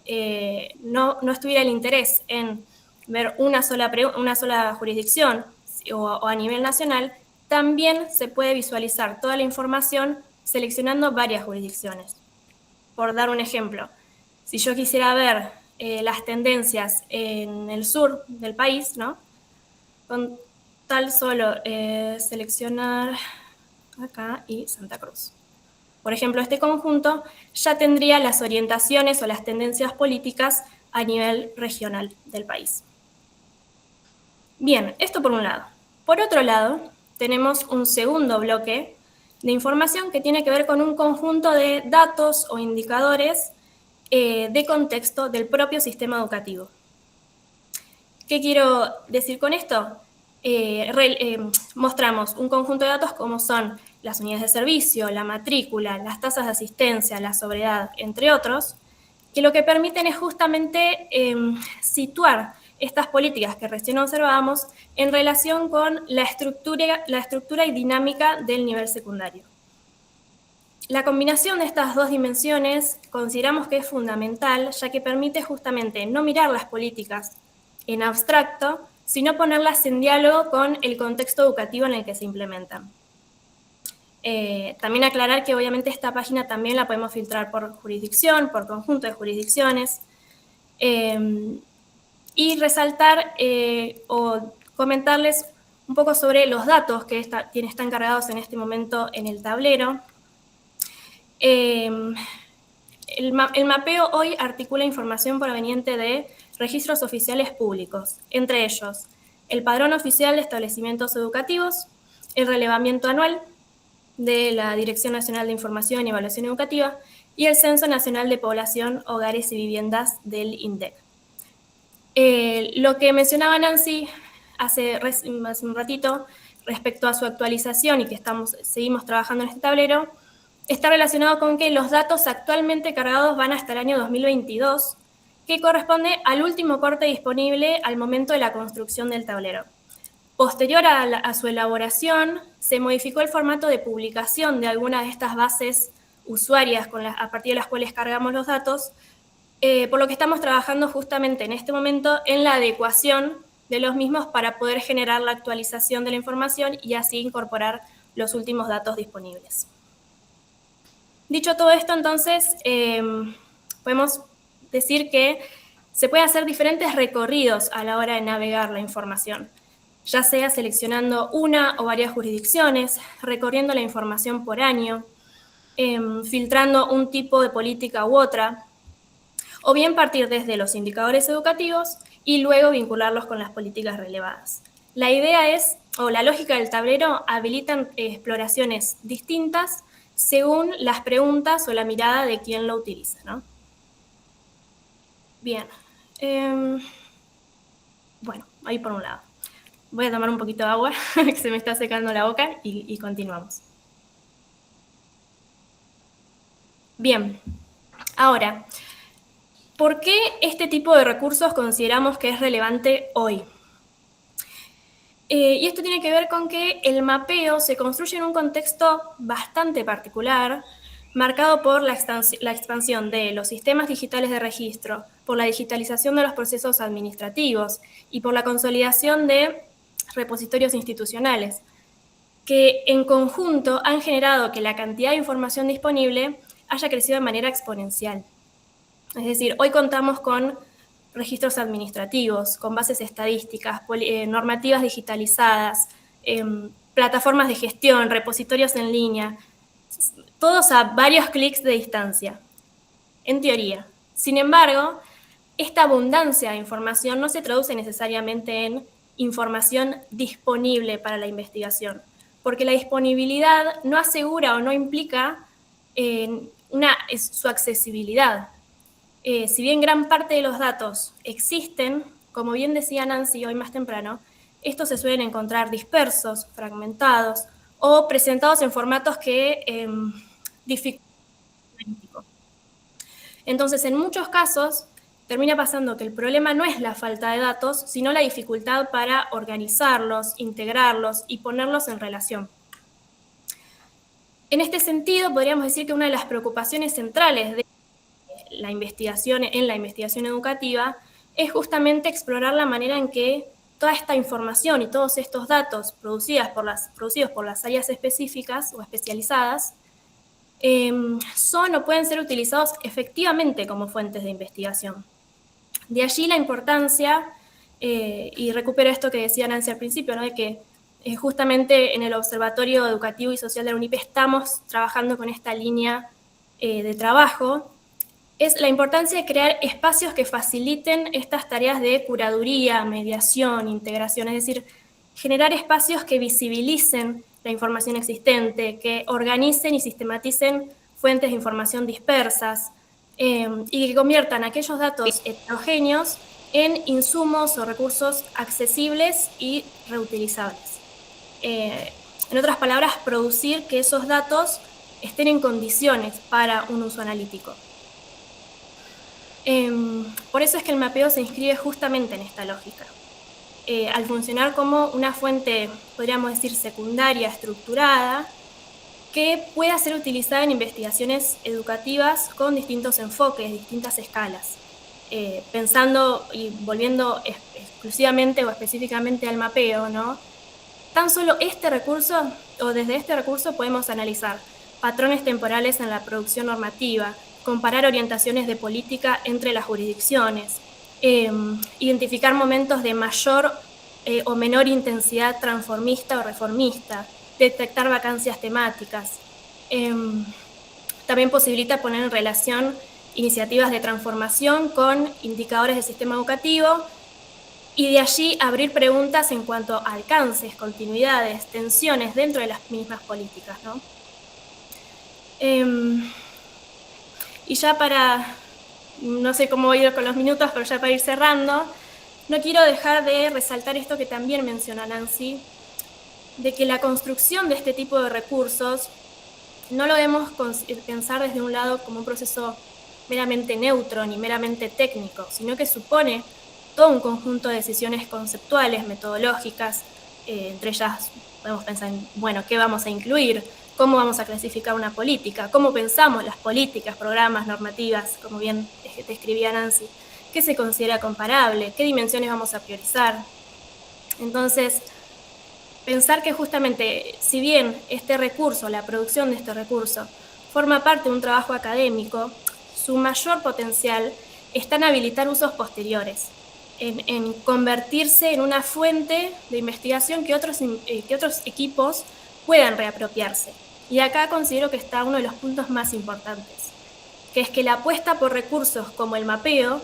no estuviera el interés en ver una sola jurisdicción o a nivel nacional, también se puede visualizar toda la información seleccionando varias jurisdicciones. Por dar un ejemplo, si yo quisiera ver las tendencias en el sur del país, ¿no? Con tal solo seleccionar acá y Santa Cruz. Por ejemplo, este conjunto ya tendría las orientaciones o las tendencias políticas a nivel regional del país. Bien, esto por un lado. Por otro lado, tenemos un segundo bloque de información que tiene que ver con un conjunto de datos o indicadores de contexto del propio sistema educativo. ¿Qué quiero decir con esto? Mostramos un conjunto de datos como son las unidades de servicio, la matrícula, las tasas de asistencia, la sobriedad, entre otros, que lo que permiten es justamente situar estas políticas que recién observábamos en relación con la estructura y dinámica del nivel secundario. La combinación de estas dos dimensiones consideramos que es fundamental, ya que permite justamente no mirar las políticas en abstracto, sino ponerlas en diálogo con el contexto educativo en el que se implementan. También aclarar que obviamente esta página también la podemos filtrar por jurisdicción, por conjunto de jurisdicciones, y resaltar o comentarles un poco sobre los datos que están cargados en este momento en el tablero. El mapeo hoy articula información proveniente de registros oficiales públicos, entre ellos el Padrón Oficial de Establecimientos Educativos, el relevamiento anual de la Dirección Nacional de Información y Evaluación Educativa y el Censo Nacional de Población, Hogares y Viviendas del INDEC. Lo que mencionaba Nancy hace un ratito respecto a su actualización y que seguimos trabajando en este tablero, está relacionado con que los datos actualmente cargados van hasta el año 2022, que corresponde al último corte disponible al momento de la construcción del tablero. Posterior a su elaboración, se modificó el formato de publicación de algunas de estas bases usuarias a partir de las cuales cargamos los datos, por lo que estamos trabajando justamente en este momento en la adecuación de los mismos para poder generar la actualización de la información y así incorporar los últimos datos disponibles. Dicho todo esto, entonces, podemos decir que se pueden hacer diferentes recorridos a la hora de navegar la información, ya sea seleccionando una o varias jurisdicciones, recorriendo la información por año, filtrando un tipo de política u otra, o bien partir desde los indicadores educativos y luego vincularlos con las políticas relevadas. La idea es, o la lógica del tablero, habilitan exploraciones distintas según las preguntas o la mirada de quien lo utiliza, ¿no? Bien. Bueno, ahí por un lado. Voy a tomar un poquito de agua, que se me está secando la boca, y continuamos. Bien, ahora, ¿por qué este tipo de recursos consideramos que es relevante hoy? Y esto tiene que ver con que el mapeo se construye en un contexto bastante particular, marcado por la expansión de los sistemas digitales de registro, por la digitalización de los procesos administrativos y por la consolidación de repositorios institucionales, que en conjunto han generado que la cantidad de información disponible haya crecido de manera exponencial. Es decir, hoy contamos con registros administrativos, con bases estadísticas, normativas digitalizadas, plataformas de gestión, repositorios en línea, todos a varios clics de distancia, en teoría. Sin embargo, esta abundancia de información no se traduce necesariamente en información disponible para la investigación, porque la disponibilidad no asegura o no implica su accesibilidad. Si bien gran parte de los datos existen, como bien decía Nancy hoy más temprano, estos se suelen encontrar dispersos, fragmentados o presentados en formatos que dificultan. Entonces, en muchos casos, termina pasando que el problema no es la falta de datos, sino la dificultad para organizarlos, integrarlos y ponerlos en relación. En este sentido, podríamos decir que una de las preocupaciones centrales de la investigación educativa es justamente explorar la manera en que toda esta información y todos estos datos producidos por las áreas específicas o especializadas son o pueden ser utilizados efectivamente como fuentes de investigación. De allí la importancia, y recupero esto que decía Nancy al principio, ¿no? De que justamente en el Observatorio Educativo y Social de la UNIP estamos trabajando con esta línea de trabajo, es la importancia de crear espacios que faciliten estas tareas de curaduría, mediación, integración, es decir, generar espacios que visibilicen la información existente, que organicen y sistematicen fuentes de información dispersas y que conviertan aquellos datos heterogéneos en insumos o recursos accesibles y reutilizables. En otras palabras, producir que esos datos estén en condiciones para un uso analítico. Por eso es que el mapeo se inscribe justamente en esta lógica. Al funcionar como una fuente, podríamos decir, secundaria, estructurada, que pueda ser utilizada en investigaciones educativas con distintos enfoques, distintas escalas. Pensando y volviendo exclusivamente o específicamente al mapeo, ¿no? Tan solo este recurso, o desde este recurso podemos analizar patrones temporales en la producción normativa, comparar orientaciones de política entre las jurisdicciones, identificar momentos de mayor o menor intensidad transformista o reformista, detectar vacancias temáticas. También posibilita poner en relación iniciativas de transformación con indicadores del sistema educativo y de allí abrir preguntas en cuanto a alcances, continuidades, tensiones dentro de las mismas políticas, ¿no? Y ya para, no sé cómo voy a ir con los minutos, pero ya para ir cerrando, no quiero dejar de resaltar esto que también menciona Nancy, de que la construcción de este tipo de recursos no lo debemos pensar desde un lado como un proceso meramente neutro ni meramente técnico, sino que supone todo un conjunto de decisiones conceptuales, metodológicas, entre ellas podemos pensar en, bueno, ¿qué vamos a incluir? ¿Cómo vamos a clasificar una política? ¿Cómo pensamos las políticas, programas, normativas, como bien describía Nancy? ¿Qué se considera comparable? ¿Qué dimensiones vamos a priorizar? Entonces, pensar que justamente, si bien este recurso, la producción de este recurso, forma parte de un trabajo académico, su mayor potencial está en habilitar usos posteriores, en convertirse en una fuente de investigación que otros equipos puedan reapropiarse. Y acá considero que está uno de los puntos más importantes, que es que la apuesta por recursos como el mapeo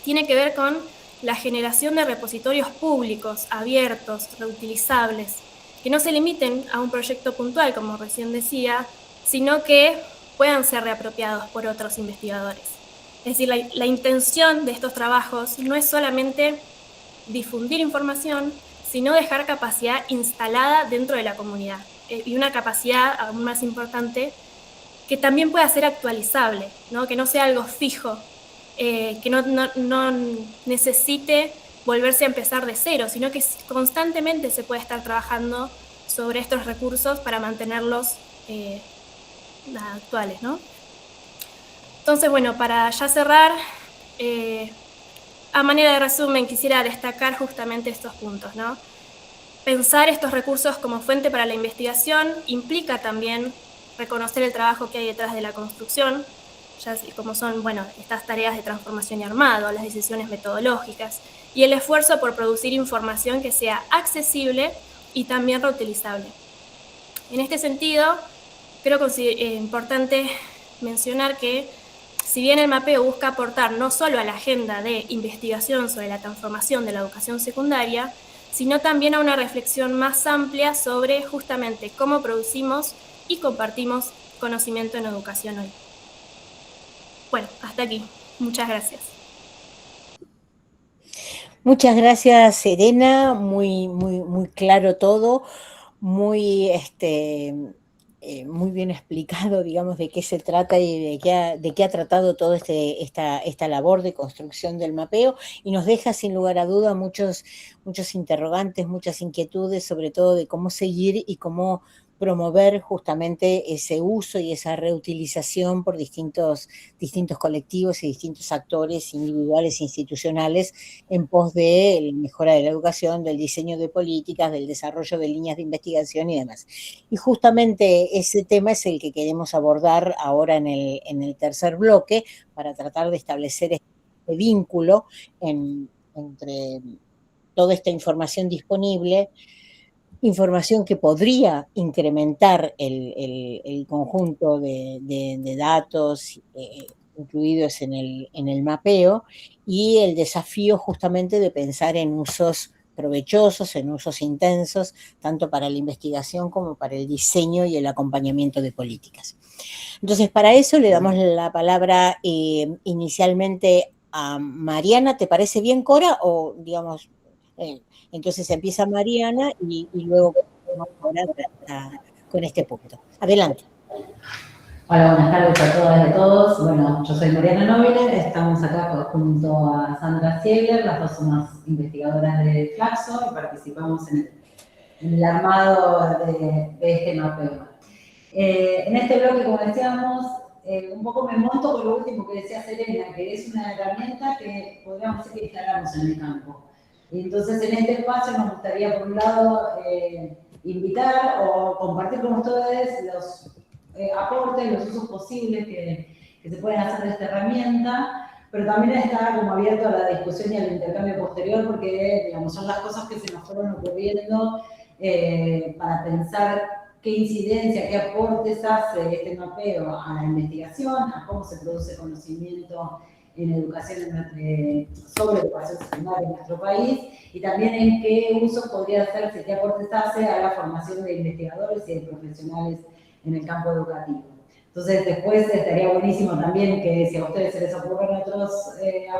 tiene que ver con la generación de repositorios públicos, abiertos, reutilizables, que no se limiten a un proyecto puntual, como recién decía, sino que puedan ser reapropiados por otros investigadores. Es decir, la intención de estos trabajos no es solamente difundir información, sino dejar capacidad instalada dentro de la comunidad. Y una capacidad aún más importante, que también pueda ser actualizable, ¿no? Que no sea algo fijo, que no necesite volverse a empezar de cero, sino que constantemente se puede estar trabajando sobre estos recursos para mantenerlos actuales, ¿no? Entonces, bueno, para ya cerrar, a manera de resumen, quisiera destacar justamente estos puntos, ¿no? Pensar estos recursos como fuente para la investigación implica también reconocer el trabajo que hay detrás de la construcción, ya como son, bueno, estas tareas de transformación y armado, las decisiones metodológicas, y el esfuerzo por producir información que sea accesible y también reutilizable. En este sentido, creo que es importante mencionar que si bien el mapeo busca aportar no solo a la agenda de investigación sobre la transformación de la educación secundaria, sino también a una reflexión más amplia sobre justamente cómo producimos y compartimos conocimiento en educación hoy. Bueno, hasta aquí. Muchas gracias. Muchas gracias, Serena. Muy claro todo. Muy bien explicado, digamos, de qué se trata y de qué ha tratado toda esta labor de construcción del mapeo, y nos deja sin lugar a duda muchos interrogantes, muchas inquietudes, sobre todo de cómo seguir y cómo promover justamente ese uso y esa reutilización por distintos colectivos y distintos actores individuales e institucionales en pos de la mejora de la educación, del diseño de políticas, del desarrollo de líneas de investigación y demás. Y justamente ese tema es el que queremos abordar ahora en el tercer bloque, para tratar de establecer este vínculo entre toda esta información disponible, información que podría incrementar el conjunto de datos incluidos en el mapeo, y el desafío justamente de pensar en usos provechosos, en usos intensos, tanto para la investigación como para el diseño y el acompañamiento de políticas. Entonces, para eso le damos la palabra inicialmente a Mariana. ¿Te parece bien, Cora? O, digamos, entonces empieza Mariana y luego con este punto. Adelante. Hola, buenas tardes a todas y a todos. Bueno, yo soy Mariana Nobile, estamos acá junto a Sandra Ziegler, las dos somos investigadoras de Flaxo y participamos en el armado de este mapeo. En este bloque, como decíamos, un poco me monto con lo último que decía Serena, que es una herramienta que podríamos decir que instalamos en el campo. Y entonces, en este espacio nos gustaría, por un lado, invitar o compartir con ustedes los aportes, los usos posibles que se pueden hacer de esta herramienta, pero también está como abierto a la discusión y al intercambio posterior, porque, digamos, son las cosas que se nos fueron ocurriendo para pensar qué incidencia, qué aportes hace este mapeo a la investigación, a cómo se produce conocimiento en educación sobre educación secundaria en nuestro país, y también en qué usos podría hacerse, qué aportes hace a la formación de investigadores y de profesionales en el campo educativo. Entonces, después estaría buenísimo también que si a ustedes se les ocurren otros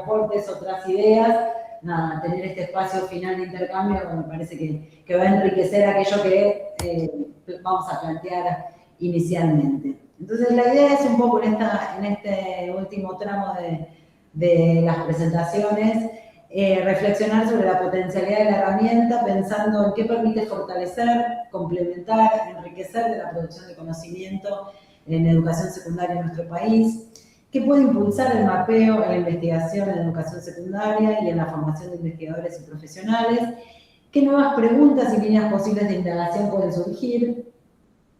aportes, otras ideas, nada, tener este espacio final de intercambio me parece que va a enriquecer aquello que vamos a plantear inicialmente. Entonces, la idea es un poco en este último tramo de las presentaciones, reflexionar sobre la potencialidad de la herramienta, pensando en qué permite fortalecer, complementar, enriquecer de la producción de conocimiento en educación secundaria en nuestro país, qué puede impulsar el mapeo en la investigación en educación secundaria y en la formación de investigadores y profesionales, qué nuevas preguntas y líneas posibles de indagación pueden surgir,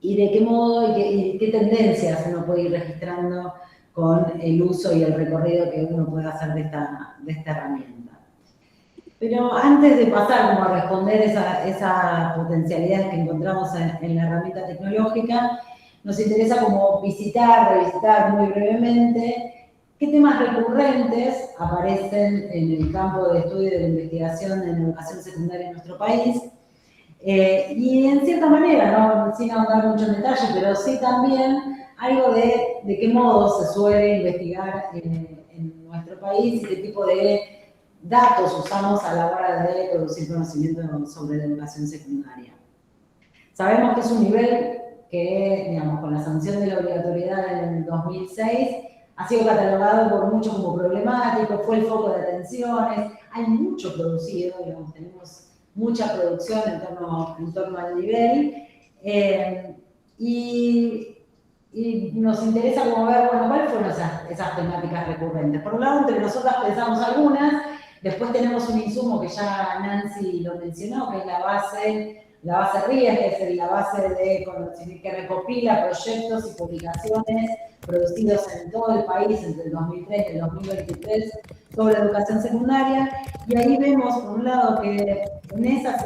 y de qué modo y qué tendencias uno puede ir registrando con el uso y el recorrido que uno puede hacer de esta herramienta. Pero antes de pasar como a responder esa potencialidad que encontramos en la herramienta tecnológica, nos interesa como revisitar muy brevemente qué temas recurrentes aparecen en el campo de estudio de la investigación en educación secundaria en nuestro país. Y en cierta manera, ¿no? Sin ahondar mucho en detalle, pero sí también algo de qué modo se suele investigar en nuestro país y qué tipo de datos usamos a la hora de producir conocimiento sobre la educación secundaria. Sabemos que es un nivel que, digamos, con la sanción de la obligatoriedad en el 2006, ha sido catalogado por muchos como problemático, fue el foco de atenciones, hay mucho producido, digamos, tenemos mucha producción en torno al nivel, y nos interesa como ver, bueno, cuáles fueron esas temáticas recurrentes. Por un lado, entre nosotras pensamos algunas, después tenemos un insumo que ya Nancy lo mencionó, que es la base RIES, que es la base de conocimiento que recopila proyectos y publicaciones producidos en todo el país entre el 2003 y el 2023 sobre educación secundaria, y ahí vemos, por un lado, que en esa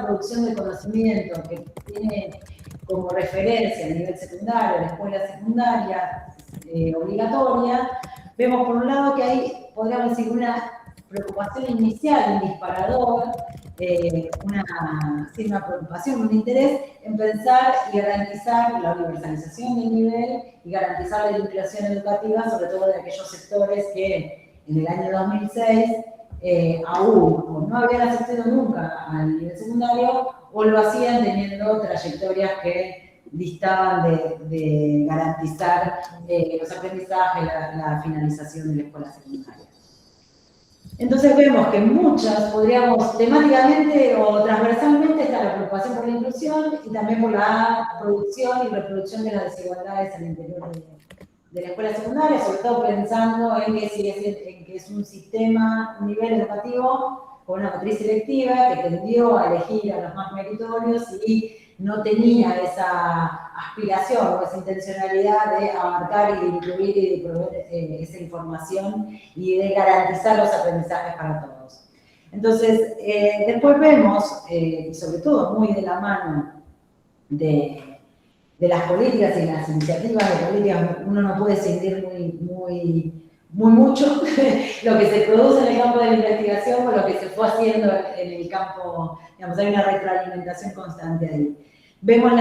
producción de conocimiento que tiene como referencia a nivel secundario, la escuela secundaria obligatoria, vemos por un lado que hay, podríamos decir, una preocupación inicial, un disparador, una preocupación, un interés en pensar y garantizar la universalización del nivel y garantizar la inclusión educativa, sobre todo de aquellos sectores que en el año 2006 aún no habían asistido nunca al nivel secundario o lo hacían teniendo trayectorias que distaban de garantizar los aprendizajes, la finalización de la escuela secundaria. Entonces vemos que muchas, podríamos temáticamente o transversalmente, está la preocupación por la inclusión y también por la producción y reproducción de las desigualdades al interior de la escuela secundaria, sobre todo pensando en que es un sistema, un nivel educativo con una matriz selectiva que tendió a elegir a los más meritorios y no tenía esa aspiración o esa intencionalidad de abarcar y de incluir y de proveer esa información y de garantizar los aprendizajes para todos. Entonces, después vemos, y sobre todo muy de la mano de las políticas y las iniciativas de políticas, uno no puede seguir mucho lo que se produce en el campo de la investigación o lo que se fue haciendo en el campo, digamos, hay una retroalimentación constante ahí. Vemos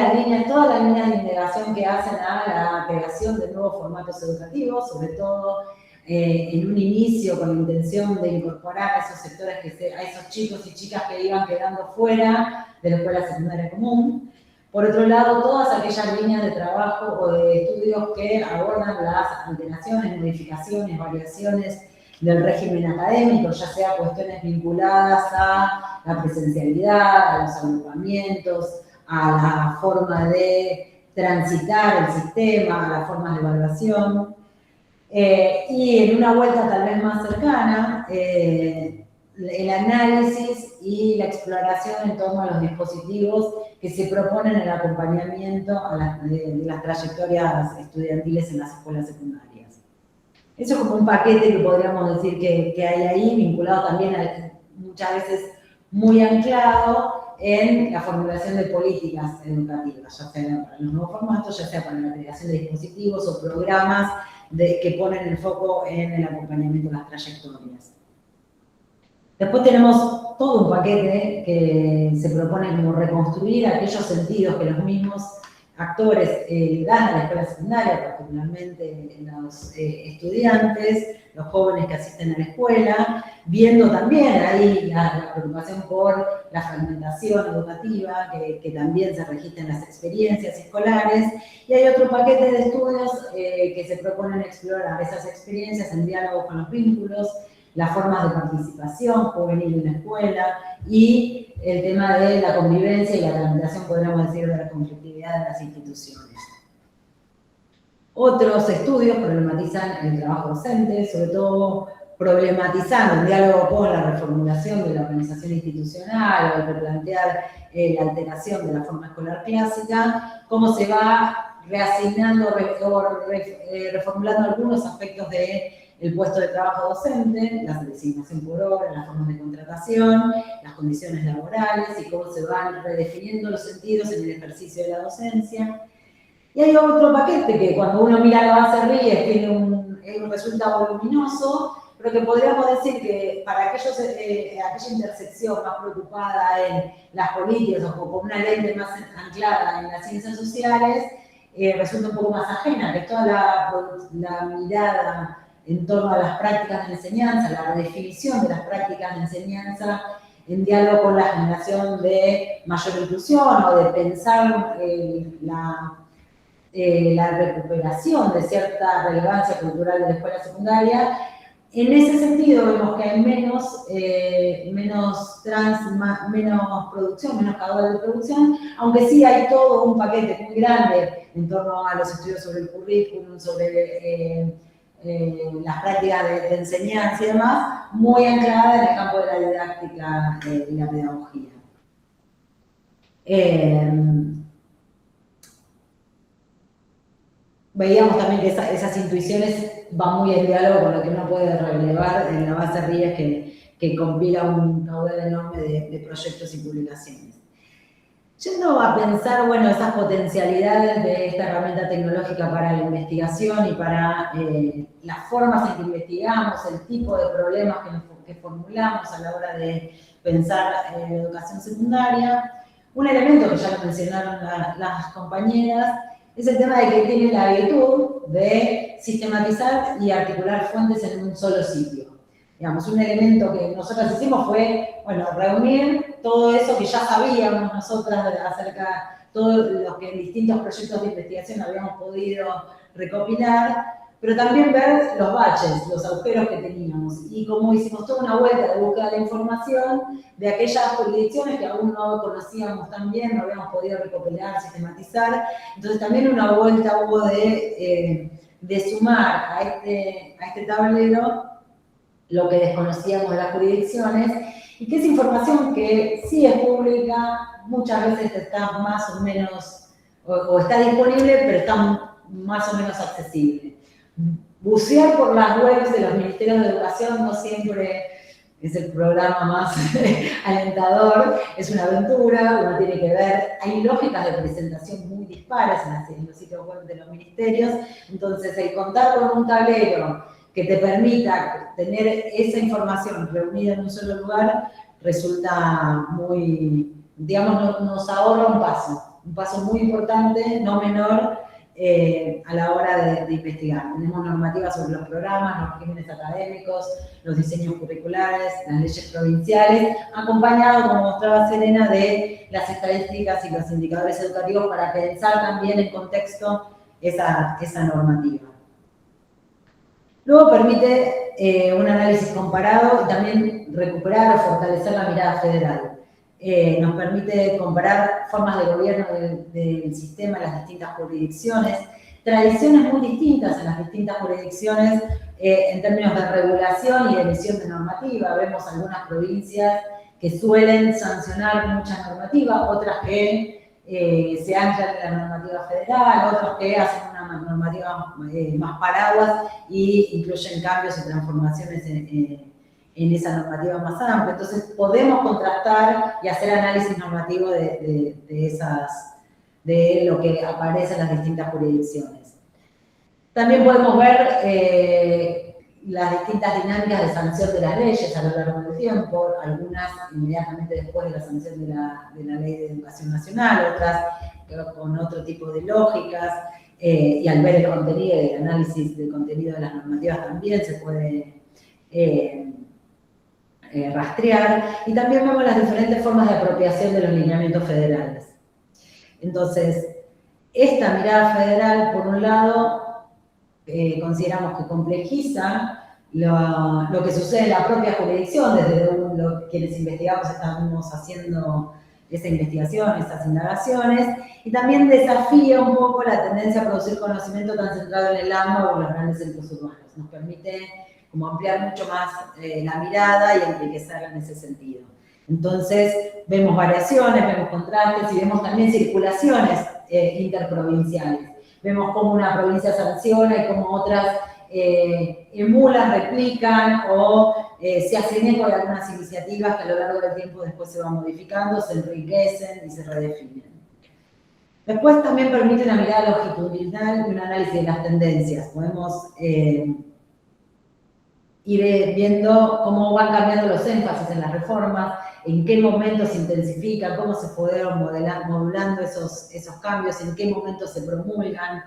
todas las líneas de indagación que hacen a la creación de nuevos formatos educativos, sobre todo en un inicio con la intención de incorporar a esos sectores, a esos chicos y chicas que iban quedando fuera de la escuela secundaria común. Por otro lado, todas aquellas líneas de trabajo o de estudios que abordan las alteraciones, modificaciones, variaciones del régimen académico, ya sea cuestiones vinculadas a la presencialidad, a los agrupamientos, a la forma de transitar el sistema, a las formas de evaluación. Y en una vuelta tal vez más cercana, el análisis y la exploración en torno a los dispositivos que se proponen en el acompañamiento de las trayectorias estudiantiles en las escuelas secundarias. Eso es como un paquete que podríamos decir que hay ahí, vinculado también muchas veces muy anclado en la formulación de políticas educativas, ya sea para los nuevos formatos, ya sea para la creación de dispositivos o programas que ponen el foco en el acompañamiento de las trayectorias. Después tenemos todo un paquete que se propone como reconstruir aquellos sentidos que los mismos actores dan a la escuela secundaria, particularmente los estudiantes, los jóvenes que asisten a la escuela, viendo también ahí la preocupación por la fragmentación educativa que también se registra en las experiencias escolares, y hay otro paquete de estudios que se proponen explorar esas experiencias en diálogo con los vínculos, las formas de participación juvenil en la escuela y el tema de la convivencia y la tramitación, podríamos decir, de la conflictividad de las instituciones. Otros estudios problematizan el trabajo docente, sobre todo problematizando el diálogo con la reformulación de la organización institucional o de replantear la alteración de la forma escolar clásica, cómo se va reasignando o reformulando algunos aspectos del puesto de trabajo docente, la designación por hora, las formas de contratación, las condiciones laborales y cómo se van redefiniendo los sentidos en el ejercicio de la docencia. Y hay otro paquete que cuando uno mira la base RIES tiene un resultado voluminoso, pero que podríamos decir que para aquella intersección más preocupada en las políticas o con una lente más anclada en las ciencias sociales, resulta un poco más ajena, que es toda la mirada en torno a las prácticas de enseñanza, la definición de las prácticas de enseñanza en diálogo con la generación de mayor inclusión o de pensar la recuperación de cierta relevancia cultural de la escuela secundaria. En ese sentido vemos que hay menos producción, menos caudal de producción, aunque sí hay todo un paquete muy grande en torno a los estudios sobre el currículum, sobre las prácticas de enseñanza y demás, muy anclada en el campo de la didáctica y la pedagogía. Veíamos también que esas intuiciones van muy en diálogo con lo que uno puede relevar en la base RIES que compila un caudal enorme de proyectos y publicaciones. Yendo a pensar, bueno, esas potencialidades de esta herramienta tecnológica para la investigación y para las formas en que investigamos, el tipo de problemas que formulamos a la hora de pensar la educación secundaria, un elemento que ya lo mencionaron las compañeras, es el tema de que tiene la virtud de sistematizar y articular fuentes en un solo sitio. Digamos, un elemento que nosotros hicimos fue, bueno, reunir todo eso que ya sabíamos nosotras acerca de todo lo que en distintos proyectos de investigación habíamos podido recopilar, pero también ver los baches, los agujeros que teníamos. Y como hicimos toda una vuelta de búsqueda de información de aquellas jurisdicciones que aún no conocíamos tan bien, no habíamos podido recopilar, sistematizar. Entonces también una vuelta hubo de sumar a este tablero lo que desconocíamos de las jurisdicciones, y que es información que sí es pública, muchas veces está más o menos, o está disponible, pero está más o menos accesible. Bucear por las webs de los ministerios de educación no siempre es el programa más alentador, es una aventura, uno tiene que ver, hay lógicas de presentación muy dispares en los sitios web de los ministerios, entonces el contar con un tablero que te permita tener esa información reunida en un solo lugar resulta muy, digamos, nos ahorra un paso muy importante, no menor, a la hora de investigar. Tenemos normativas sobre los programas, los regímenes académicos, los diseños curriculares, las leyes provinciales, acompañado, como mostraba Serena, de las estadísticas y los indicadores educativos para pensar también en contexto esa normativa. Luego permite un análisis comparado y también recuperar o fortalecer la mirada federal. Nos permite comparar formas de gobierno del sistema en las distintas jurisdicciones, tradiciones muy distintas en las distintas jurisdicciones en términos de regulación y de emisión de normativa. Vemos algunas provincias que suelen sancionar muchas normativas, otras que se anclan en la normativa federal, otros que hacen una normativa más paraguas y incluyen cambios y transformaciones en esa normativa más amplia. Entonces podemos contrastar y hacer análisis normativo de lo que aparece en las distintas jurisdicciones. También podemos ver las distintas dinámicas de sanción de las leyes a lo largo del tiempo, algunas inmediatamente después de la sanción de la Ley de Educación Nacional, otras con otro tipo de lógicas, y al ver el contenido y el análisis del contenido de las normativas también se puede rastrear, y también vemos las diferentes formas de apropiación de los lineamientos federales. Entonces, esta mirada federal, por un lado, consideramos que complejiza lo que sucede en la propia jurisdicción, desde quienes investigamos estamos haciendo esa investigación, esas indagaciones, y también desafía un poco la tendencia a producir conocimiento tan centrado en el AMBA o en los grandes centros urbanos. Nos permite como ampliar mucho más la mirada y enriquecerla en ese sentido. Entonces, vemos variaciones, vemos contrastes y vemos también circulaciones interprovinciales. Vemos cómo una provincia sanciona y cómo otras emulan, replican o se hacen eco de algunas iniciativas que a lo largo del tiempo después se van modificando, se enriquecen y se redefinen. Después también permite una mirada longitudinal y un análisis de las tendencias. Podemos ir viendo cómo van cambiando los énfasis en las reformas, en qué momento se intensifican, cómo se fueron modulando esos cambios, en qué momento se promulgan.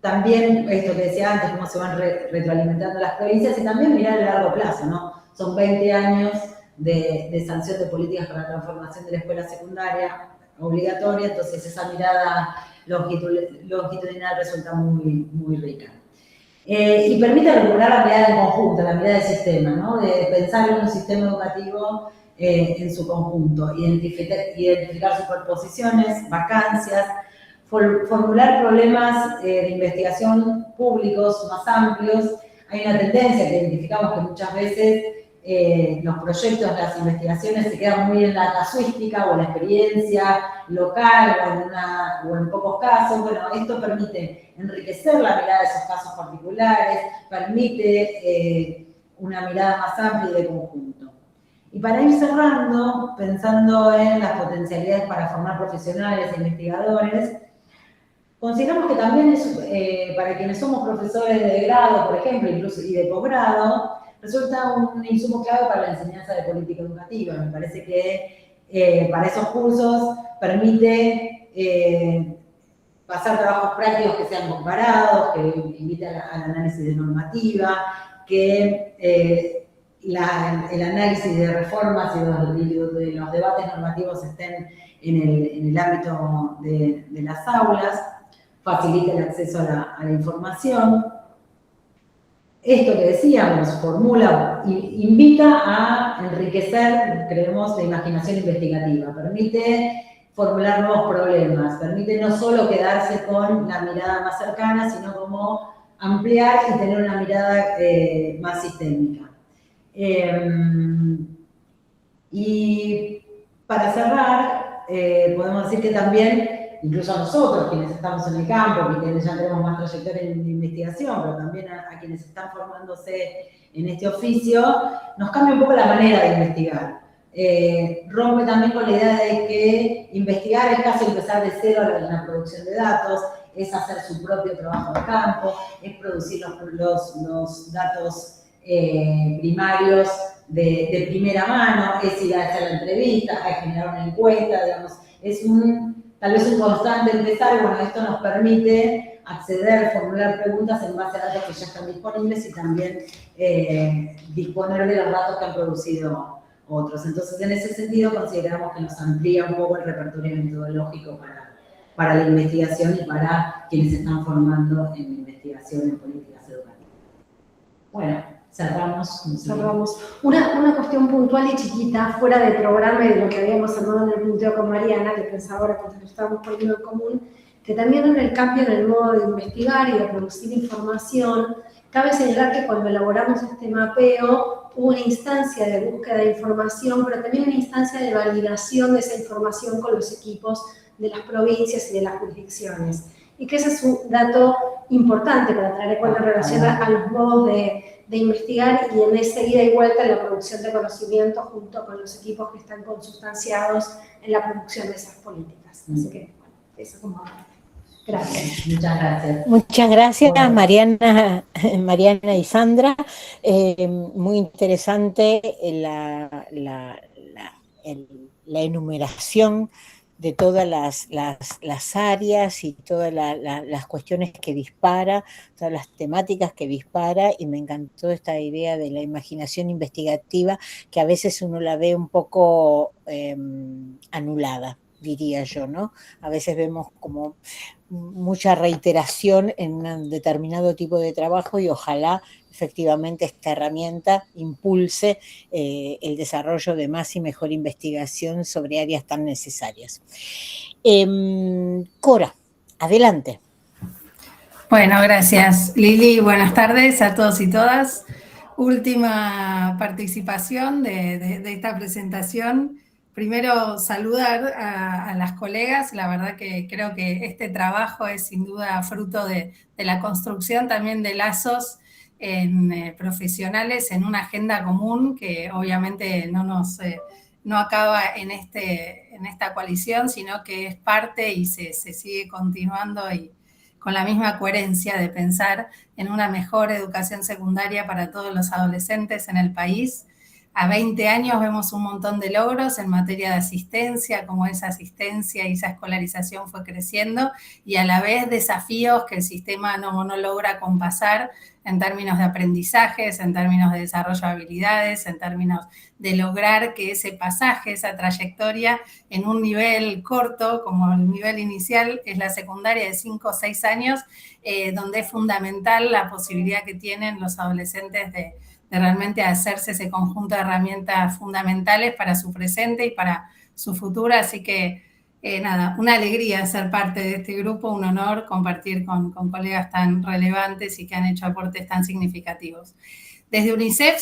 también esto que decía antes, cómo se van retroalimentando las provincias y también mirar el largo plazo, ¿no? Son 20 años de sanción de políticas para la transformación de la escuela secundaria obligatoria, entonces esa mirada longitudinal resulta muy, muy rica. Y permite recuperar la mirada en conjunto, la mirada del sistema, ¿no? De pensar en un sistema educativo en su conjunto, identificar superposiciones, vacancias, formular problemas de investigación públicos más amplios. Hay una tendencia que identificamos que muchas veces los proyectos, las investigaciones se quedan muy en la casuística o en la experiencia local o en pocos casos. Bueno, esto permite enriquecer la mirada de esos casos particulares, permite una mirada más amplia y de conjunto. Y para ir cerrando, pensando en las potencialidades para formar profesionales e investigadores, consideramos que también para quienes somos profesores de grado, por ejemplo, incluso y de posgrado, resulta un insumo clave para la enseñanza de política educativa. Me parece que para esos cursos permite pasar trabajos prácticos que sean comparados, que inviten al análisis de normativa, que el análisis de reformas y de los debates normativos estén en el ámbito de las aulas, facilita el acceso a la información. Esto que decíamos, formula, invita a enriquecer, creemos, la imaginación investigativa, permite formular nuevos problemas, permite no solo quedarse con la mirada más cercana, sino como ampliar y tener una mirada más sistémica. Y para cerrar, podemos decir que también, incluso a nosotros, quienes estamos en el campo, y quienes ya tenemos más trayectoria en investigación, pero también a quienes están formándose en este oficio, nos cambia un poco la manera de investigar. Rompe también con la idea de que investigar es casi empezar de cero en la producción de datos, es hacer su propio trabajo de campo, es producir los datos primarios de primera mano, es ir a hacer la entrevista, a generar una encuesta, digamos, es tal vez un constante empezar. Bueno, esto nos permite acceder, formular preguntas en base a datos que ya están disponibles y también disponer de los datos que han producido otros. Entonces, en ese sentido, consideramos que nos amplía un poco el repertorio metodológico para la investigación y para quienes se están formando en investigación en políticas educativas. Bueno, cerramos. Una cuestión puntual y chiquita, fuera del programa y de lo que habíamos hablado en el punteo con Mariana, que pensaba ahora que lo estábamos poniendo en común, que también en el cambio en el modo de investigar y de producir información, cabe señalar que cuando elaboramos este mapeo hubo una instancia de búsqueda de información, pero también una instancia de validación de esa información con los equipos de las provincias y de las jurisdicciones. Y que ese es un dato importante para tener en cuenta en relación a los modos de investigar y en esa ida y vuelta en la producción de conocimiento junto con los equipos que están consustanciados en la producción de esas políticas. Así que, bueno, eso como... Gracias. Muchas gracias. Muchas gracias, Bueno. Mariana y Sandra. Muy interesante la enumeración de todas las áreas y todas las cuestiones que dispara, todas las temáticas que dispara, y me encantó esta idea de la imaginación investigativa, que a veces uno la ve un poco anulada, diría yo, ¿no? A veces vemos como mucha reiteración en un determinado tipo de trabajo y ojalá efectivamente esta herramienta impulse el desarrollo de más y mejor investigación sobre áreas tan necesarias. Cora, adelante. Bueno, gracias Lili, buenas tardes a todos y todas. Última participación de esta presentación. Primero saludar a las colegas, la verdad que creo que este trabajo es sin duda fruto de la construcción también de lazos profesionales en una agenda común que obviamente no acaba en esta coalición, sino que es parte y se sigue continuando y con la misma coherencia de pensar en una mejor educación secundaria para todos los adolescentes en el país. a 20 años vemos un montón de logros en materia de asistencia, como esa asistencia y esa escolarización fue creciendo, y a la vez desafíos que el sistema no logra compasar en términos de aprendizajes, en términos de desarrollo de habilidades, en términos de lograr que ese pasaje, esa trayectoria en un nivel corto, como el nivel inicial, es la secundaria de 5 o 6 años, donde es fundamental la posibilidad que tienen los adolescentes de realmente hacerse ese conjunto de herramientas fundamentales para su presente y para su futuro. Así que, nada, una alegría ser parte de este grupo, un honor compartir con colegas tan relevantes y que han hecho aportes tan significativos. Desde UNICEF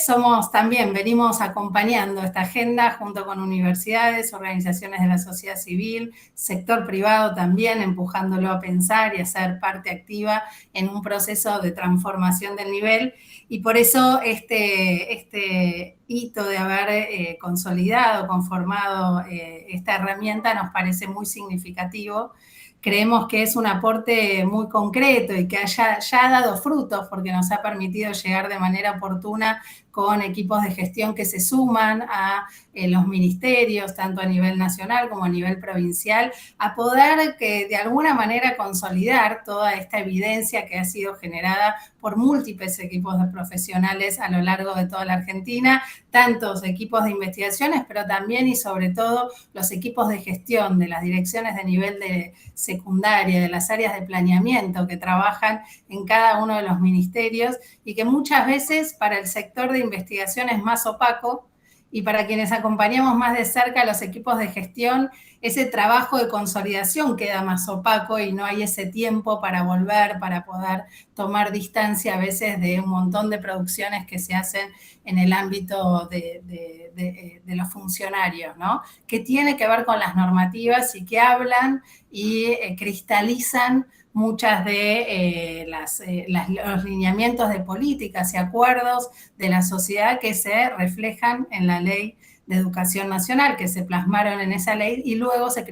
venimos acompañando esta agenda junto con universidades, organizaciones de la sociedad civil, sector privado también, empujándolo a pensar y a ser parte activa en un proceso de transformación del nivel. Y por eso este hito de haber consolidado, conformado esta herramienta nos parece muy significativo. Creemos que es un aporte muy concreto y que ya ha dado frutos porque nos ha permitido llegar de manera oportuna con equipos de gestión que se suman a los ministerios, tanto a nivel nacional como a nivel provincial, a poder de alguna manera consolidar toda esta evidencia que ha sido generada por múltiples equipos de profesionales a lo largo de toda la Argentina, tantos equipos de investigaciones, pero también y sobre todo los equipos de gestión de las direcciones de nivel de secundaria, de las áreas de planeamiento que trabajan en cada uno de los ministerios y que muchas veces para el sector de investigación es más opaco y para quienes acompañamos más de cerca a los equipos de gestión, ese trabajo de consolidación queda más opaco y no hay ese tiempo para volver, para poder tomar distancia a veces de un montón de producciones que se hacen en el ámbito de los funcionarios, ¿no? Que tiene que ver con las normativas y que hablan y cristalizan muchas de los lineamientos de políticas y acuerdos de la sociedad que se reflejan en la Ley de Educación Nacional, que se plasmaron en esa ley y luego se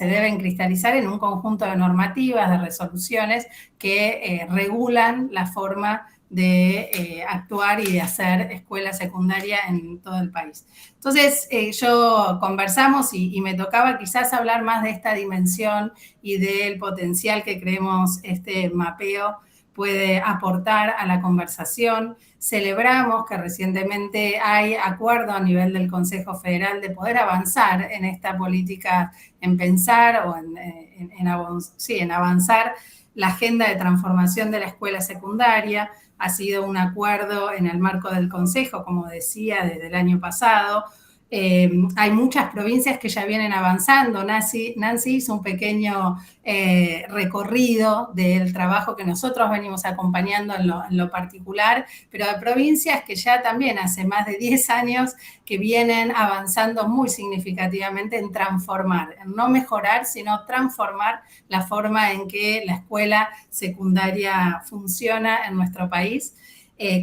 deben cristalizar en un conjunto de normativas, de resoluciones que regulan la forma de actuar y de hacer escuela secundaria en todo el país. Entonces, conversamos y me tocaba quizás hablar más de esta dimensión y del potencial que creemos este mapeo puede aportar a la conversación. Celebramos que recientemente hay acuerdo a nivel del Consejo Federal de poder avanzar en esta política, en pensar o en avanzar la agenda de transformación de la escuela secundaria. Ha sido un acuerdo en el marco del Consejo, como decía, desde el año pasado. Hay muchas provincias que ya vienen avanzando. Nancy hizo un pequeño recorrido del trabajo que nosotros venimos acompañando en lo particular, pero hay provincias que ya también hace más de 10 años que vienen avanzando muy significativamente en transformar, en no mejorar, sino transformar la forma en que la escuela secundaria funciona en nuestro país.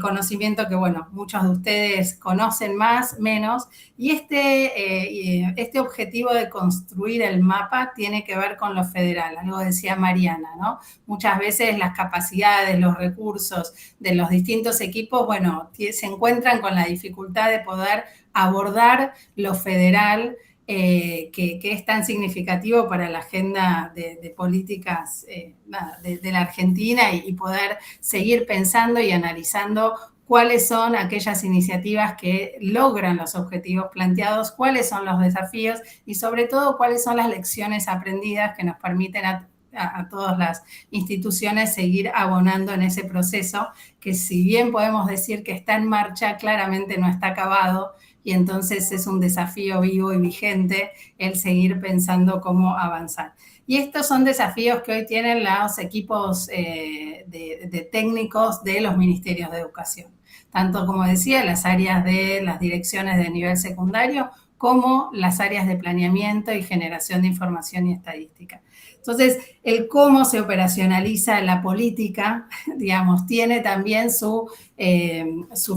Conocimiento que, bueno, muchos de ustedes conocen más, menos, y este objetivo de construir el mapa tiene que ver con lo federal, algo decía Mariana, ¿no? Muchas veces las capacidades, los recursos de los distintos equipos, bueno, se encuentran con la dificultad de poder abordar lo federal, que es tan significativo para la agenda de políticas de la Argentina y poder seguir pensando y analizando cuáles son aquellas iniciativas que logran los objetivos planteados, cuáles son los desafíos y sobre todo cuáles son las lecciones aprendidas que nos permiten a todas las instituciones seguir abonando en ese proceso que, si bien podemos decir que está en marcha, claramente no está acabado. Y entonces es un desafío vivo y vigente el seguir pensando cómo avanzar. Y estos son desafíos que hoy tienen los equipos de técnicos de los ministerios de educación. Tanto, como decía, las áreas de las direcciones de nivel secundario, como las áreas de planeamiento y generación de información y estadística. Entonces, el cómo se operacionaliza la política, digamos, tiene también su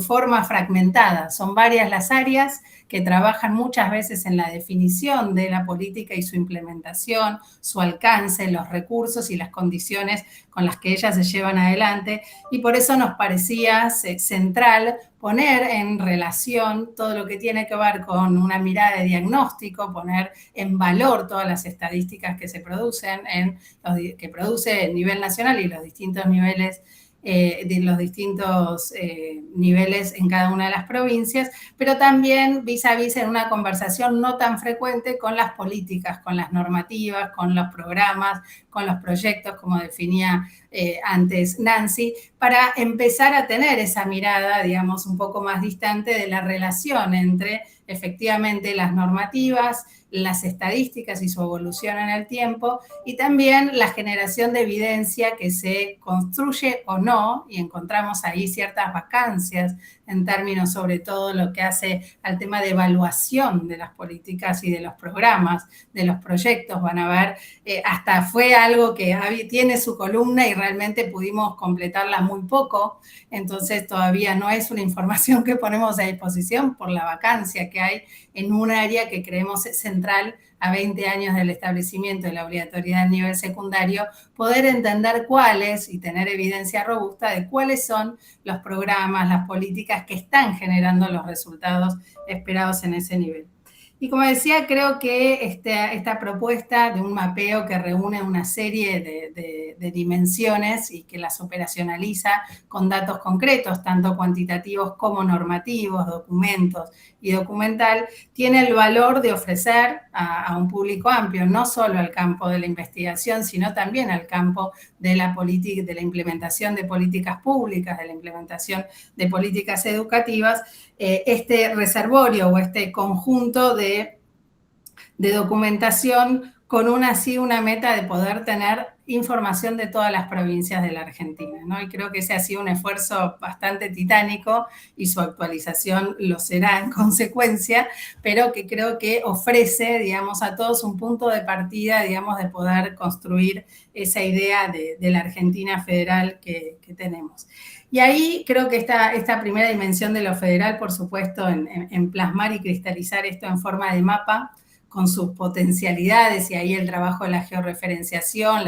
forma fragmentada. Son varias las áreas que trabajan muchas veces en la definición de la política y su implementación, su alcance, los recursos y las condiciones con las que ellas se llevan adelante, y por eso nos parecía central poner en relación todo lo que tiene que ver con una mirada de diagnóstico, poner en valor todas las estadísticas que se producen, que produce el nivel nacional y los distintos niveles niveles en cada una de las provincias, pero también vis a vis en una conversación no tan frecuente con las políticas, con las normativas, con los programas, con los proyectos, como definía antes Nancy, para empezar a tener esa mirada, digamos, un poco más distante de la relación entre efectivamente las normativas, las estadísticas y su evolución en el tiempo, y también la generación de evidencia que se construye o no, y encontramos ahí ciertas vacancias en términos sobre todo lo que hace al tema de evaluación de las políticas y de los programas, de los proyectos. Van a ver, hasta fue algo que tiene su columna y realmente pudimos completarla muy poco, entonces todavía no es una información que ponemos a disposición por la vacancia que hay en un área que creemos es central a 20 años del establecimiento de la obligatoriedad a nivel secundario, poder entender cuáles y tener evidencia robusta de cuáles son los programas, las políticas que están generando los resultados esperados en ese nivel. Y como decía, creo que esta propuesta de un mapeo que reúne una serie de dimensiones y que las operacionaliza con datos concretos, tanto cuantitativos como normativos, documentos y documental, tiene el valor de ofrecer a un público amplio, no solo al campo de la investigación, sino también al campo de la política, de la implementación de políticas públicas, de la implementación de políticas educativas, este reservorio o este conjunto de documentación con una meta de poder tener información de todas las provincias de la Argentina, ¿no? Y creo que ese ha sido un esfuerzo bastante titánico y su actualización lo será en consecuencia, pero que creo que ofrece, digamos, a todos un punto de partida, digamos, de poder construir esa idea de la Argentina federal que tenemos. Y ahí creo que esta primera dimensión de lo federal, por supuesto, en plasmar y cristalizar esto en forma de mapa, con sus potencialidades, y ahí el trabajo de la georreferenciación,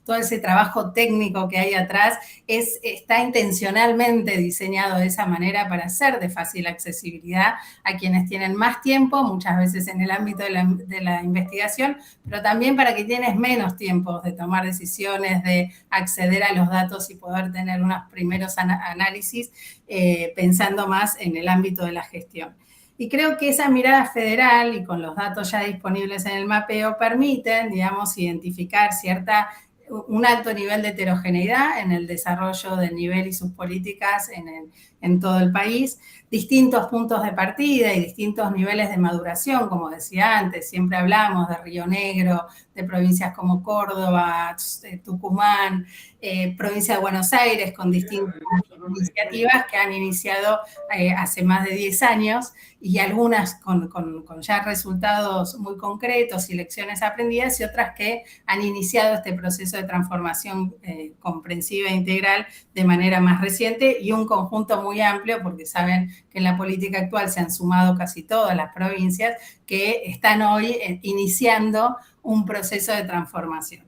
todo ese trabajo técnico que hay atrás, está intencionalmente diseñado de esa manera para ser de fácil accesibilidad a quienes tienen más tiempo, muchas veces en el ámbito de la investigación, pero también para que tienes menos tiempo de tomar decisiones, de acceder a los datos y poder tener unos primeros análisis pensando más en el ámbito de la gestión. Y creo que esa mirada federal y con los datos ya disponibles en el mapeo permiten, digamos, identificar un alto nivel de heterogeneidad en el desarrollo del nivel y sus políticas en todo el país, distintos puntos de partida y distintos niveles de maduración, como decía antes, siempre hablamos de Río Negro, de provincias como Córdoba, Tucumán, provincia de Buenos Aires, con distintas iniciativas que han iniciado hace más de 10 años y algunas con ya resultados muy concretos y lecciones aprendidas, y otras que han iniciado este proceso de transformación comprensiva e integral de manera más reciente, y un conjunto muy amplio, porque saben que en la política actual se han sumado casi todas las provincias que están hoy iniciando un proceso de transformación.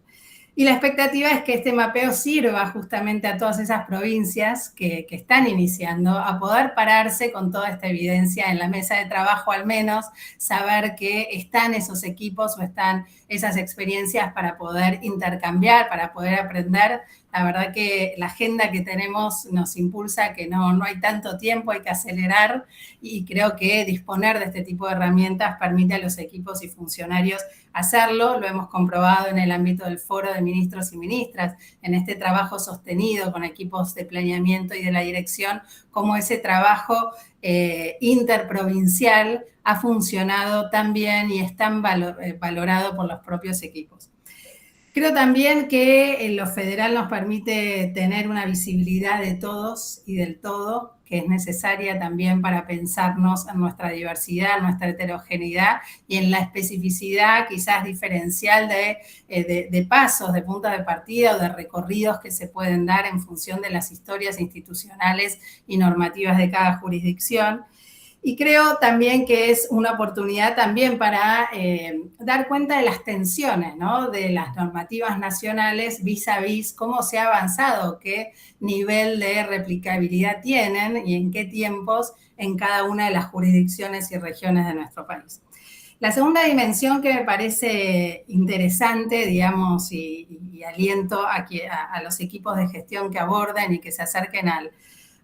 Y la expectativa es que este mapeo sirva justamente a todas esas provincias que están iniciando a poder pararse con toda esta evidencia en la mesa de trabajo, al menos saber que están esos equipos o están esas experiencias para poder intercambiar, para poder aprender. La verdad que la agenda que tenemos nos impulsa que no hay tanto tiempo, hay que acelerar, y creo que disponer de este tipo de herramientas permite a los equipos y funcionarios hacerlo. Lo hemos comprobado en el ámbito del foro de ministros y ministras, en este trabajo sostenido con equipos de planeamiento y de la dirección, cómo ese trabajo interprovincial ha funcionado tan bien y es tan valorado por los propios equipos. Creo también que lo federal nos permite tener una visibilidad de todos y del todo, que es necesaria también para pensarnos en nuestra diversidad, en nuestra heterogeneidad y en la especificidad quizás diferencial de pasos, de puntos de partida o de recorridos que se pueden dar en función de las historias institucionales y normativas de cada jurisdicción. Y creo también que es una oportunidad también para dar cuenta de las tensiones, ¿no? De las normativas nacionales vis a vis, cómo se ha avanzado, qué nivel de replicabilidad tienen y en qué tiempos en cada una de las jurisdicciones y regiones de nuestro país. La segunda dimensión que me parece interesante, digamos, y aliento a los equipos de gestión que aborden y que se acerquen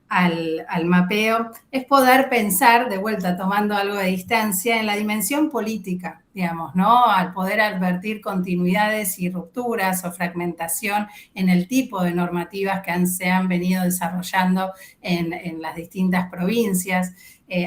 al mapeo, es poder pensar, de vuelta tomando algo de distancia, en la dimensión política, digamos, ¿no? Al poder advertir continuidades y rupturas o fragmentación en el tipo de normativas que se han venido desarrollando en las distintas provincias.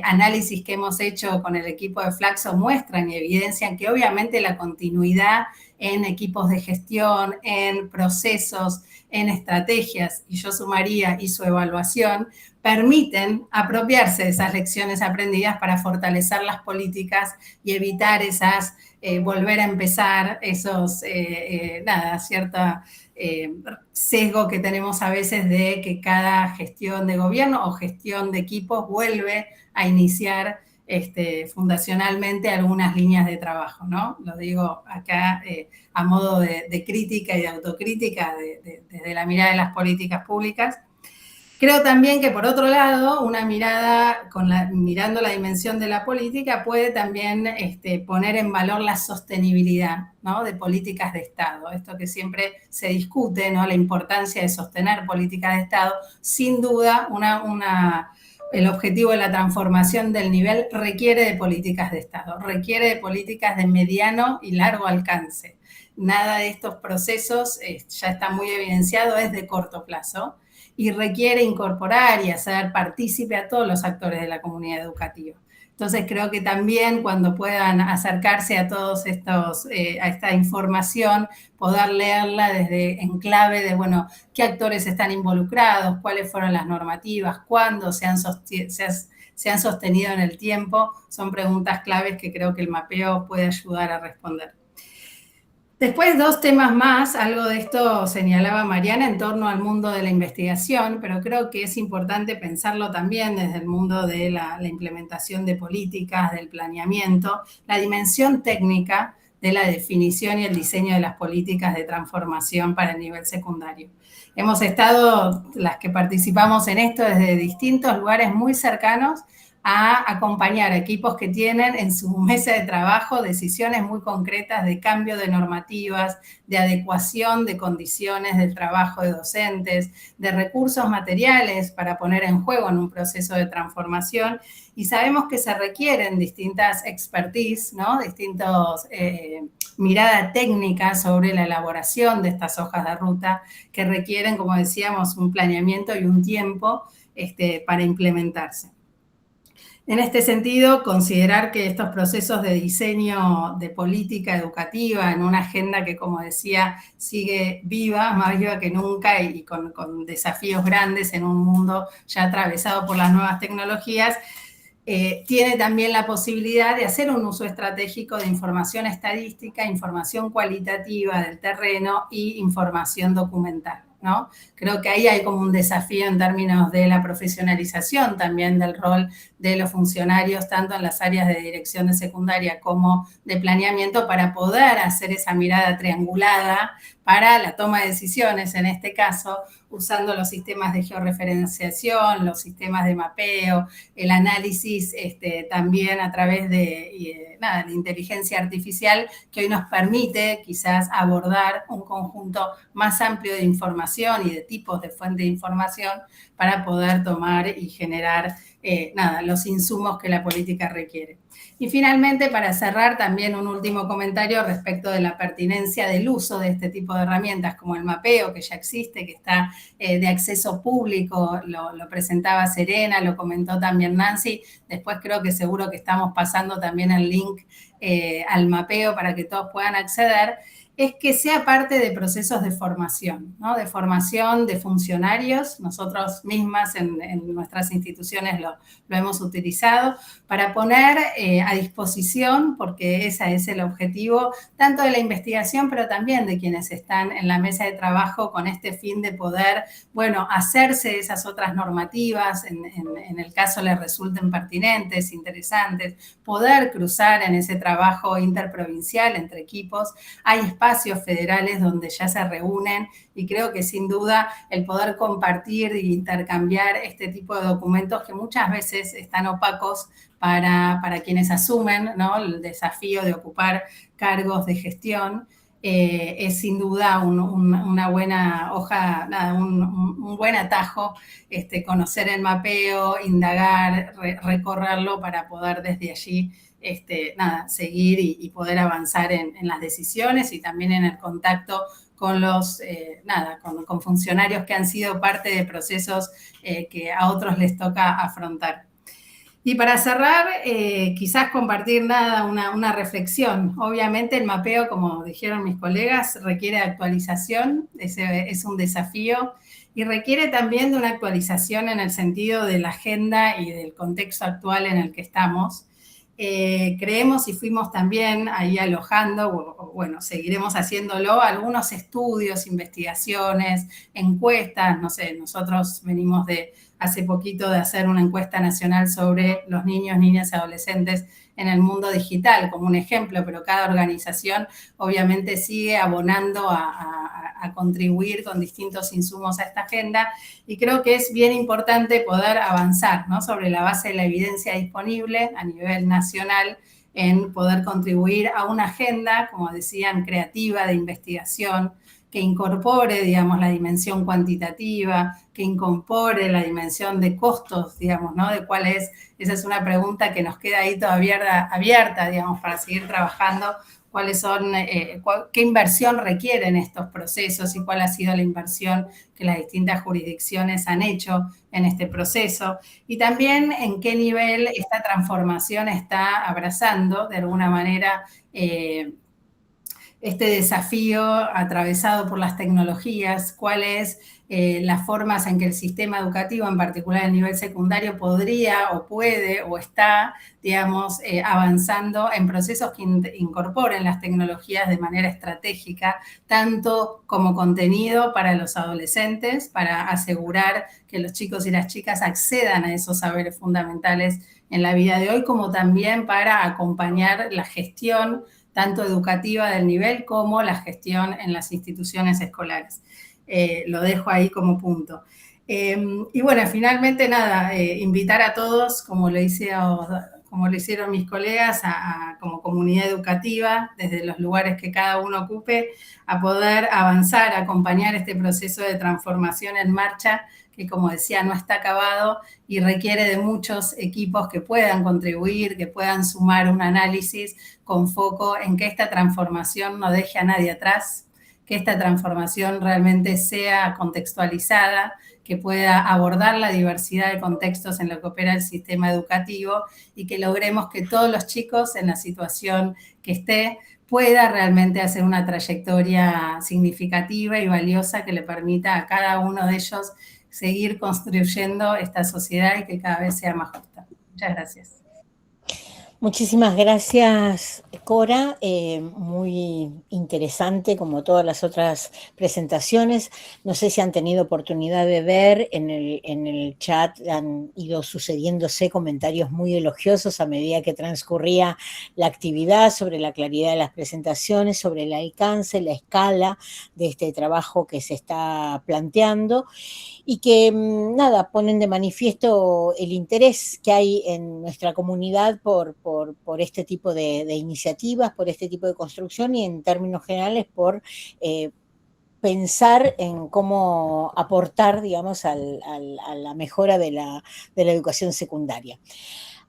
Análisis que hemos hecho con el equipo de Flaxo muestran y evidencian que obviamente la continuidad en equipos de gestión, en procesos, en estrategias, y yo sumaría, y su evaluación, permiten apropiarse de esas lecciones aprendidas para fortalecer las políticas y evitar esas, volver a empezar esos, cierta sesgo que tenemos a veces de que cada gestión de gobierno o gestión de equipos vuelve a iniciar fundacionalmente algunas líneas de trabajo, ¿no? Lo digo acá a modo de crítica y de autocrítica desde la mirada de las políticas públicas. Creo también que, por otro lado, una mirada, mirando la dimensión de la política, puede también poner en valor la sostenibilidad, ¿no? De políticas de Estado. Esto que siempre se discute, ¿no? La importancia de sostener políticas de Estado. Sin duda, el objetivo de la transformación del nivel requiere de políticas de Estado, requiere de políticas de mediano y largo alcance. Nada de estos procesos, ya está muy evidenciado, es de corto plazo y requiere incorporar y hacer partícipe a todos los actores de la comunidad educativa. Entonces creo que también cuando puedan acercarse a todos estos, a esta información, poder leerla desde en clave de, bueno, qué actores están involucrados, cuáles fueron las normativas, cuándo se han sostenido en el tiempo, son preguntas claves que creo que el mapeo puede ayudar a responder. Después, dos temas más, algo de esto señalaba Mariana en torno al mundo de la investigación, pero creo que es importante pensarlo también desde el mundo de la implementación de políticas, del planeamiento, la dimensión técnica de la definición y el diseño de las políticas de transformación para el nivel secundario. Hemos estado, las que participamos en esto, desde distintos lugares muy cercanos, a acompañar a equipos que tienen en su mesa de trabajo decisiones muy concretas de cambio de normativas, de adecuación de condiciones del trabajo de docentes, de recursos materiales para poner en juego en un proceso de transformación. Y sabemos que se requieren distintas expertise, ¿no? Distintos mirada técnica sobre la elaboración de estas hojas de ruta que requieren, como decíamos, un planeamiento y un tiempo para implementarse. En este sentido, considerar que estos procesos de diseño de política educativa en una agenda que, como decía, sigue viva, más viva que nunca y con desafíos grandes en un mundo ya atravesado por las nuevas tecnologías, tiene también la posibilidad de hacer un uso estratégico de información estadística, información cualitativa del terreno y información documental, ¿no? Creo que ahí hay como un desafío en términos de la profesionalización también del rol de los funcionarios, tanto en las áreas de dirección de secundaria como de planeamiento, para poder hacer esa mirada triangulada para la toma de decisiones, en este caso, usando los sistemas de georreferenciación, los sistemas de mapeo, el análisis también a través de la inteligencia artificial, que hoy nos permite quizás abordar un conjunto más amplio de información y de tipos de fuente de información para poder tomar y generar los insumos que la política requiere. Y finalmente, para cerrar, también un último comentario respecto de la pertinencia del uso de este tipo de herramientas como el mapeo, que ya existe, que está de acceso público, lo presentaba Serena, lo comentó también Nancy. Después creo que seguro que estamos pasando también el link al mapeo para que todos puedan acceder. es que sea parte de procesos de formación, ¿no? De formación de funcionarios. Nosotros mismas en nuestras instituciones lo hemos utilizado para poner a disposición, porque ese es el objetivo, tanto de la investigación, pero también de quienes están en la mesa de trabajo con este fin de poder, bueno, hacerse esas otras normativas, en el caso les resulten pertinentes, interesantes, poder cruzar en ese trabajo interprovincial entre equipos. Hay espacios federales donde ya se reúnen y creo que sin duda el poder compartir e intercambiar este tipo de documentos que muchas veces están opacos para quienes asumen, ¿no?, el desafío de ocupar cargos de gestión, es sin duda una buena hoja, nada, un buen atajo, conocer el mapeo, indagar, recorrerlo para poder desde allí nada, seguir y poder avanzar en las decisiones y también en el contacto con los, con funcionarios que han sido parte de procesos que a otros les toca afrontar. Y para cerrar, quizás compartir una reflexión. Obviamente el mapeo, como dijeron mis colegas, requiere actualización, es un desafío, y requiere también de una actualización en el sentido de la agenda y del contexto actual en el que estamos. Creemos y fuimos también ahí alojando, bueno, seguiremos haciéndolo, algunos estudios, investigaciones, encuestas, no sé, nosotros venimos hace poquito de hacer una encuesta nacional sobre los niños, niñas y adolescentes en el mundo digital, como un ejemplo, pero cada organización obviamente sigue abonando a contribuir con distintos insumos a esta agenda, y creo que es bien importante poder avanzar, ¿no?, sobre la base de la evidencia disponible a nivel nacional en poder contribuir a una agenda, como decían, creativa, de investigación, que incorpore, digamos, la dimensión cuantitativa, que incorpore la dimensión de costos, digamos, ¿no? De cuál es, esa es una pregunta que nos queda ahí todavía abierta, digamos, para seguir trabajando, cuáles son, qué inversión requieren estos procesos y cuál ha sido la inversión que las distintas jurisdicciones han hecho en este proceso, y también en qué nivel esta transformación está abrazando, de alguna manera, este desafío atravesado por las tecnologías, cuáles las formas en que el sistema educativo, en particular el nivel secundario, podría o puede o está, digamos, avanzando en procesos que incorporen las tecnologías de manera estratégica, tanto como contenido para los adolescentes, para asegurar que los chicos y las chicas accedan a esos saberes fundamentales en la vida de hoy, como también para acompañar la gestión tanto educativa del nivel como la gestión en las instituciones escolares. Lo dejo ahí como punto. Y bueno, finalmente nada, invitar a todos, como lo hicieron mis colegas, como comunidad educativa, desde los lugares que cada uno ocupe, a poder avanzar, a acompañar este proceso de transformación en marcha, que como decía, no está acabado y requiere de muchos equipos que puedan contribuir, que puedan sumar un análisis con foco en que esta transformación no deje a nadie atrás, que esta transformación realmente sea contextualizada, que pueda abordar la diversidad de contextos en lo que opera el sistema educativo y que logremos que todos los chicos en la situación que esté pueda realmente hacer una trayectoria significativa y valiosa que le permita a cada uno de ellos seguir construyendo esta sociedad y que cada vez sea más justa. Muchas gracias. Muchísimas gracias, Cora. Muy interesante, como todas las otras presentaciones. No sé si han tenido oportunidad de ver, en el chat han ido sucediéndose comentarios muy elogiosos a medida que transcurría la actividad sobre la claridad de las presentaciones, sobre el alcance, la escala de este trabajo que se está planteando, y que, nada, ponen de manifiesto el interés que hay en nuestra comunidad por este tipo de iniciativas, por este tipo de construcción y en términos generales por pensar en cómo aportar, digamos, a la mejora de la educación secundaria.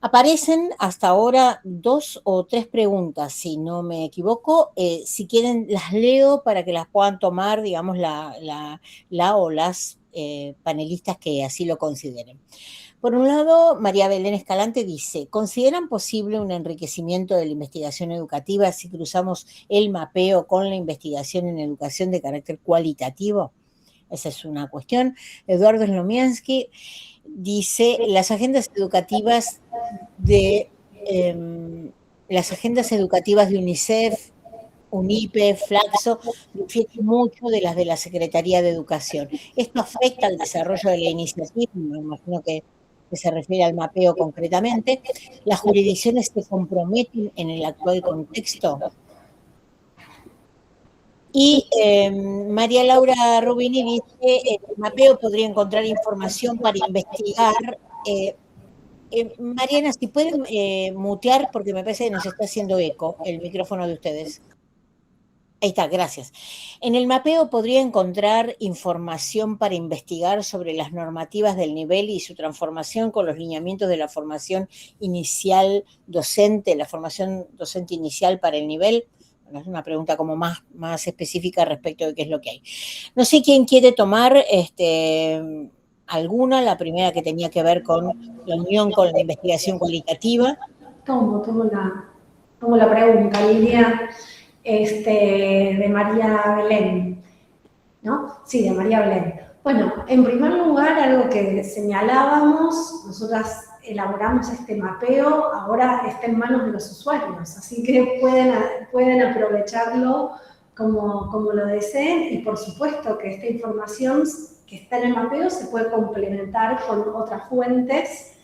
Aparecen hasta ahora 2 o 3 preguntas, si no me equivoco. Si quieren, las leo para que las puedan tomar, digamos, la o las panelistas que así lo consideren. Por un lado, María Belén Escalante dice, ¿consideran posible un enriquecimiento de la investigación educativa si cruzamos el mapeo con la investigación en educación de carácter cualitativo? Esa es una cuestión. Eduardo Slomiansky dice, las agendas educativas de UNICEF, UNIPE, Flaxo, difieren mucho de las de la Secretaría de Educación. Esto afecta al desarrollo de la iniciativa, me imagino que se refiere al mapeo concretamente. ¿Las jurisdicciones se comprometen en el actual contexto? Y María Laura Rubini dice, el mapeo podría encontrar información para investigar. Mariana, si pueden mutear, porque me parece que nos está haciendo eco el micrófono de ustedes. Ahí está, gracias. En el mapeo podría encontrar información para investigar sobre las normativas del nivel y su transformación con los lineamientos de la formación inicial docente, la formación docente inicial para el nivel. Bueno, es una pregunta como más específica respecto de qué es lo que hay. No sé quién quiere tomar alguna, la primera que tenía que ver con la unión con la investigación cualitativa. Tomo la pregunta, Lilia. De María Belén, ¿no? Sí, de María Belén. Bueno, en primer lugar, algo que señalábamos, nosotras elaboramos este mapeo, ahora está en manos de los usuarios, así que pueden aprovecharlo como lo deseen, y por supuesto que esta información que está en el mapeo se puede complementar con otras fuentes,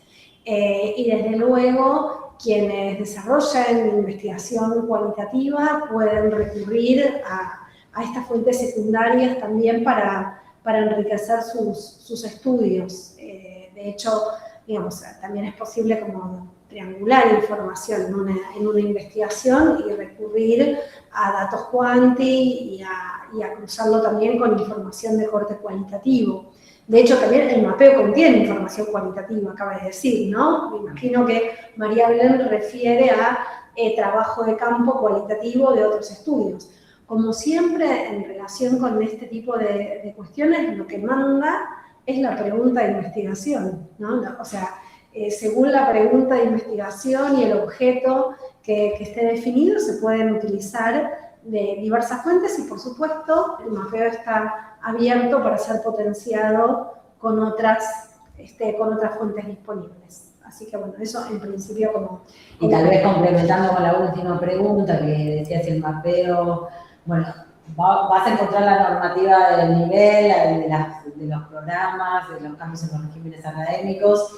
y desde luego quienes desarrollan investigación cualitativa pueden recurrir a estas fuentes secundarias también para enriquecer sus estudios. De hecho, digamos, también es posible como triangular información en una investigación y recurrir a datos cuanti y a cruzarlo también con información de corte cualitativo. De hecho, también el mapeo contiene información cualitativa, acaba de decir, ¿no? Me imagino que María Belén refiere a trabajo de campo cualitativo de otros estudios. Como siempre, en relación con este tipo de cuestiones, lo que manda es la pregunta de investigación, ¿no? O sea, según la pregunta de investigación y el objeto que esté definido, se pueden utilizar de diversas fuentes y, por supuesto, el mapeo está abierto para ser potenciado con otras fuentes disponibles. Así que, bueno, eso en principio como... Y tal vez complementando con la última pregunta que decía si el mapeo, bueno, vas a encontrar la normativa del nivel, de los programas, de los cambios en los regímenes académicos.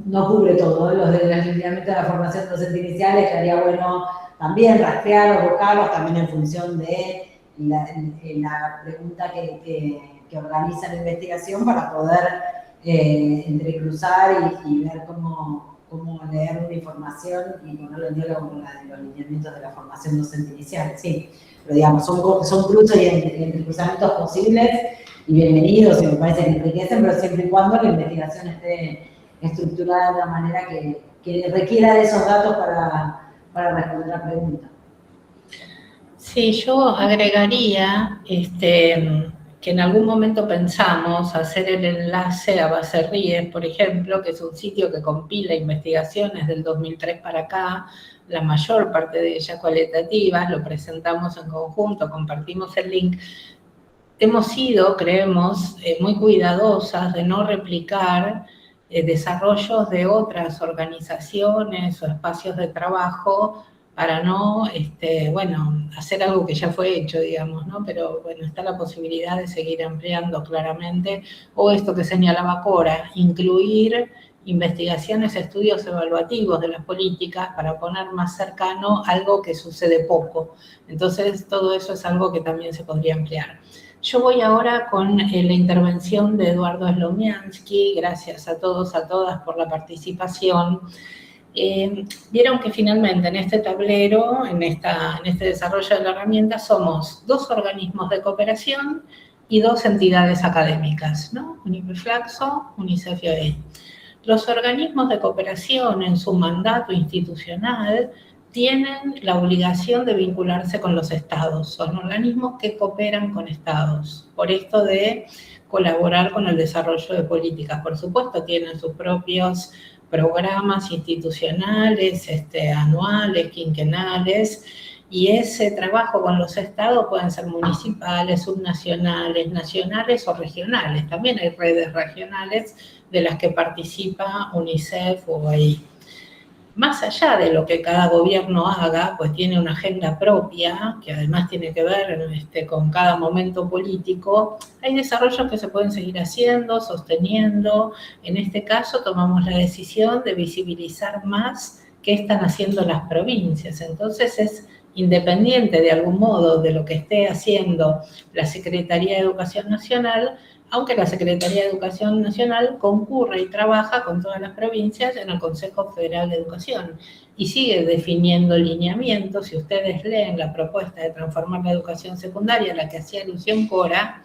No cubre todo, los lineamientos de la formación docente inicial, estaría bueno también rastrearlos, buscarlos, también en función de la pregunta que organiza la investigación para poder entrecruzar y ver cómo leer una información y ponerlo en diálogo con los lineamientos de la formación docente inicial. Sí, pero digamos, son cruces y entrecruzamientos posibles y bienvenidos, y me parece que enriquecen, pero siempre y cuando la investigación esté estructurada de una manera que requiera de esos datos para responder la pregunta. Sí, yo agregaría que en algún momento pensamos hacer el enlace a Baserríes, por ejemplo, que es un sitio que compila investigaciones del 2003 para acá, la mayor parte de ellas cualitativas, lo presentamos en conjunto, compartimos el link. Hemos sido, creemos, muy cuidadosas de no replicar desarrollos de otras organizaciones o espacios de trabajo para no, hacer algo que ya fue hecho, digamos, ¿no? Pero, bueno, está la posibilidad de seguir ampliando claramente, o esto que señalaba Cora, incluir investigaciones, estudios evaluativos de las políticas para poner más cercano algo que sucede poco. Entonces, todo eso es algo que también se podría ampliar. Yo voy ahora con la intervención de Eduardo Slomiansky. Gracias a todos, a todas por la participación. Vieron que finalmente en este tablero, en este desarrollo de la herramienta, somos 2 organismos de cooperación y 2 entidades académicas, ¿no? UNIPE Flaxo, UNICEF y OE. Los organismos de cooperación en su mandato institucional tienen la obligación de vincularse con los estados, son organismos que cooperan con estados, por esto de colaborar con el desarrollo de políticas. Por supuesto, tienen sus propios programas institucionales, anuales, quinquenales, y ese trabajo con los estados pueden ser municipales, subnacionales, nacionales o regionales. También hay redes regionales de las que participa UNICEF o OEI. Más allá de lo que cada gobierno haga, pues tiene una agenda propia, que además tiene que ver con cada momento político, hay desarrollos que se pueden seguir haciendo, sosteniendo. En este caso tomamos la decisión de visibilizar más qué están haciendo las provincias. Entonces es independiente de algún modo de lo que esté haciendo la Secretaría de Educación Nacional, aunque la Secretaría de Educación Nacional concurre y trabaja con todas las provincias en el Consejo Federal de Educación y sigue definiendo lineamientos. Si ustedes leen la propuesta de transformar la educación secundaria, a la que hacía alusión Cora,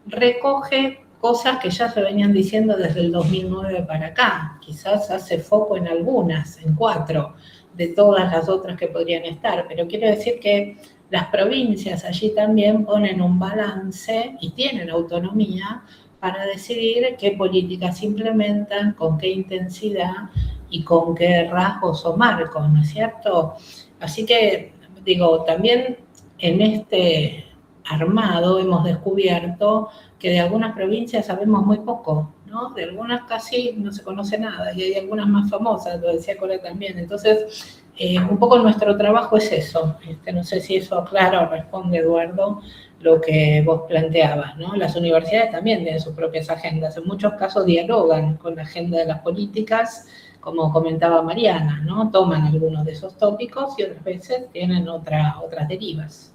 recoge cosas que ya se venían diciendo desde el 2009 para acá. Quizás hace foco en algunas, en 4, de todas las otras que podrían estar, pero quiero decir que las provincias allí también ponen un balance y tienen autonomía para decidir qué políticas implementan, con qué intensidad y con qué rasgos o marcos, ¿no es cierto? Así que, digo, también en este armado hemos descubierto que de algunas provincias sabemos muy poco, ¿no? De algunas casi no se conoce nada, y hay algunas más famosas, lo decía Cora también. Entonces, un poco nuestro trabajo es eso. No sé si eso aclara o responde, Eduardo, lo que vos planteabas, ¿no? Las universidades también tienen sus propias agendas, en muchos casos dialogan con la agenda de las políticas, como comentaba Mariana, ¿no? Toman algunos de esos tópicos y otras veces tienen otras derivas.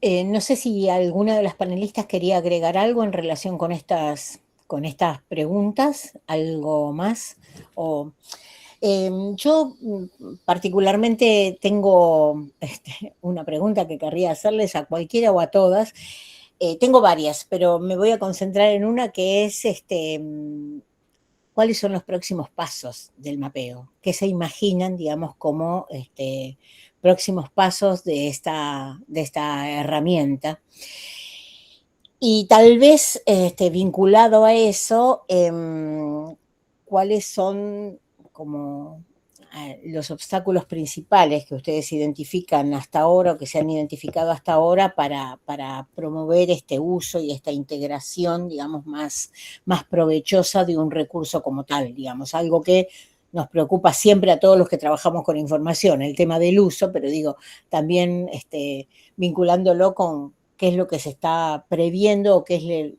No sé si alguna de las panelistas quería agregar algo en relación con estas preguntas, algo más. Yo particularmente tengo una pregunta que querría hacerles a cualquiera o a todas. Tengo varias, pero me voy a concentrar en una que es ¿cuáles son los próximos pasos del mapeo? ¿Qué se imaginan, digamos, como próximos pasos de esta herramienta? Y tal vez vinculado a eso, ¿cuáles son como los obstáculos principales que ustedes identifican hasta ahora o que se han identificado hasta ahora para promover este uso y esta integración, digamos, más provechosa de un recurso como tal, digamos, algo que nos preocupa siempre a todos los que trabajamos con información, el tema del uso, pero digo, también vinculándolo con qué es lo que se está previendo o qué es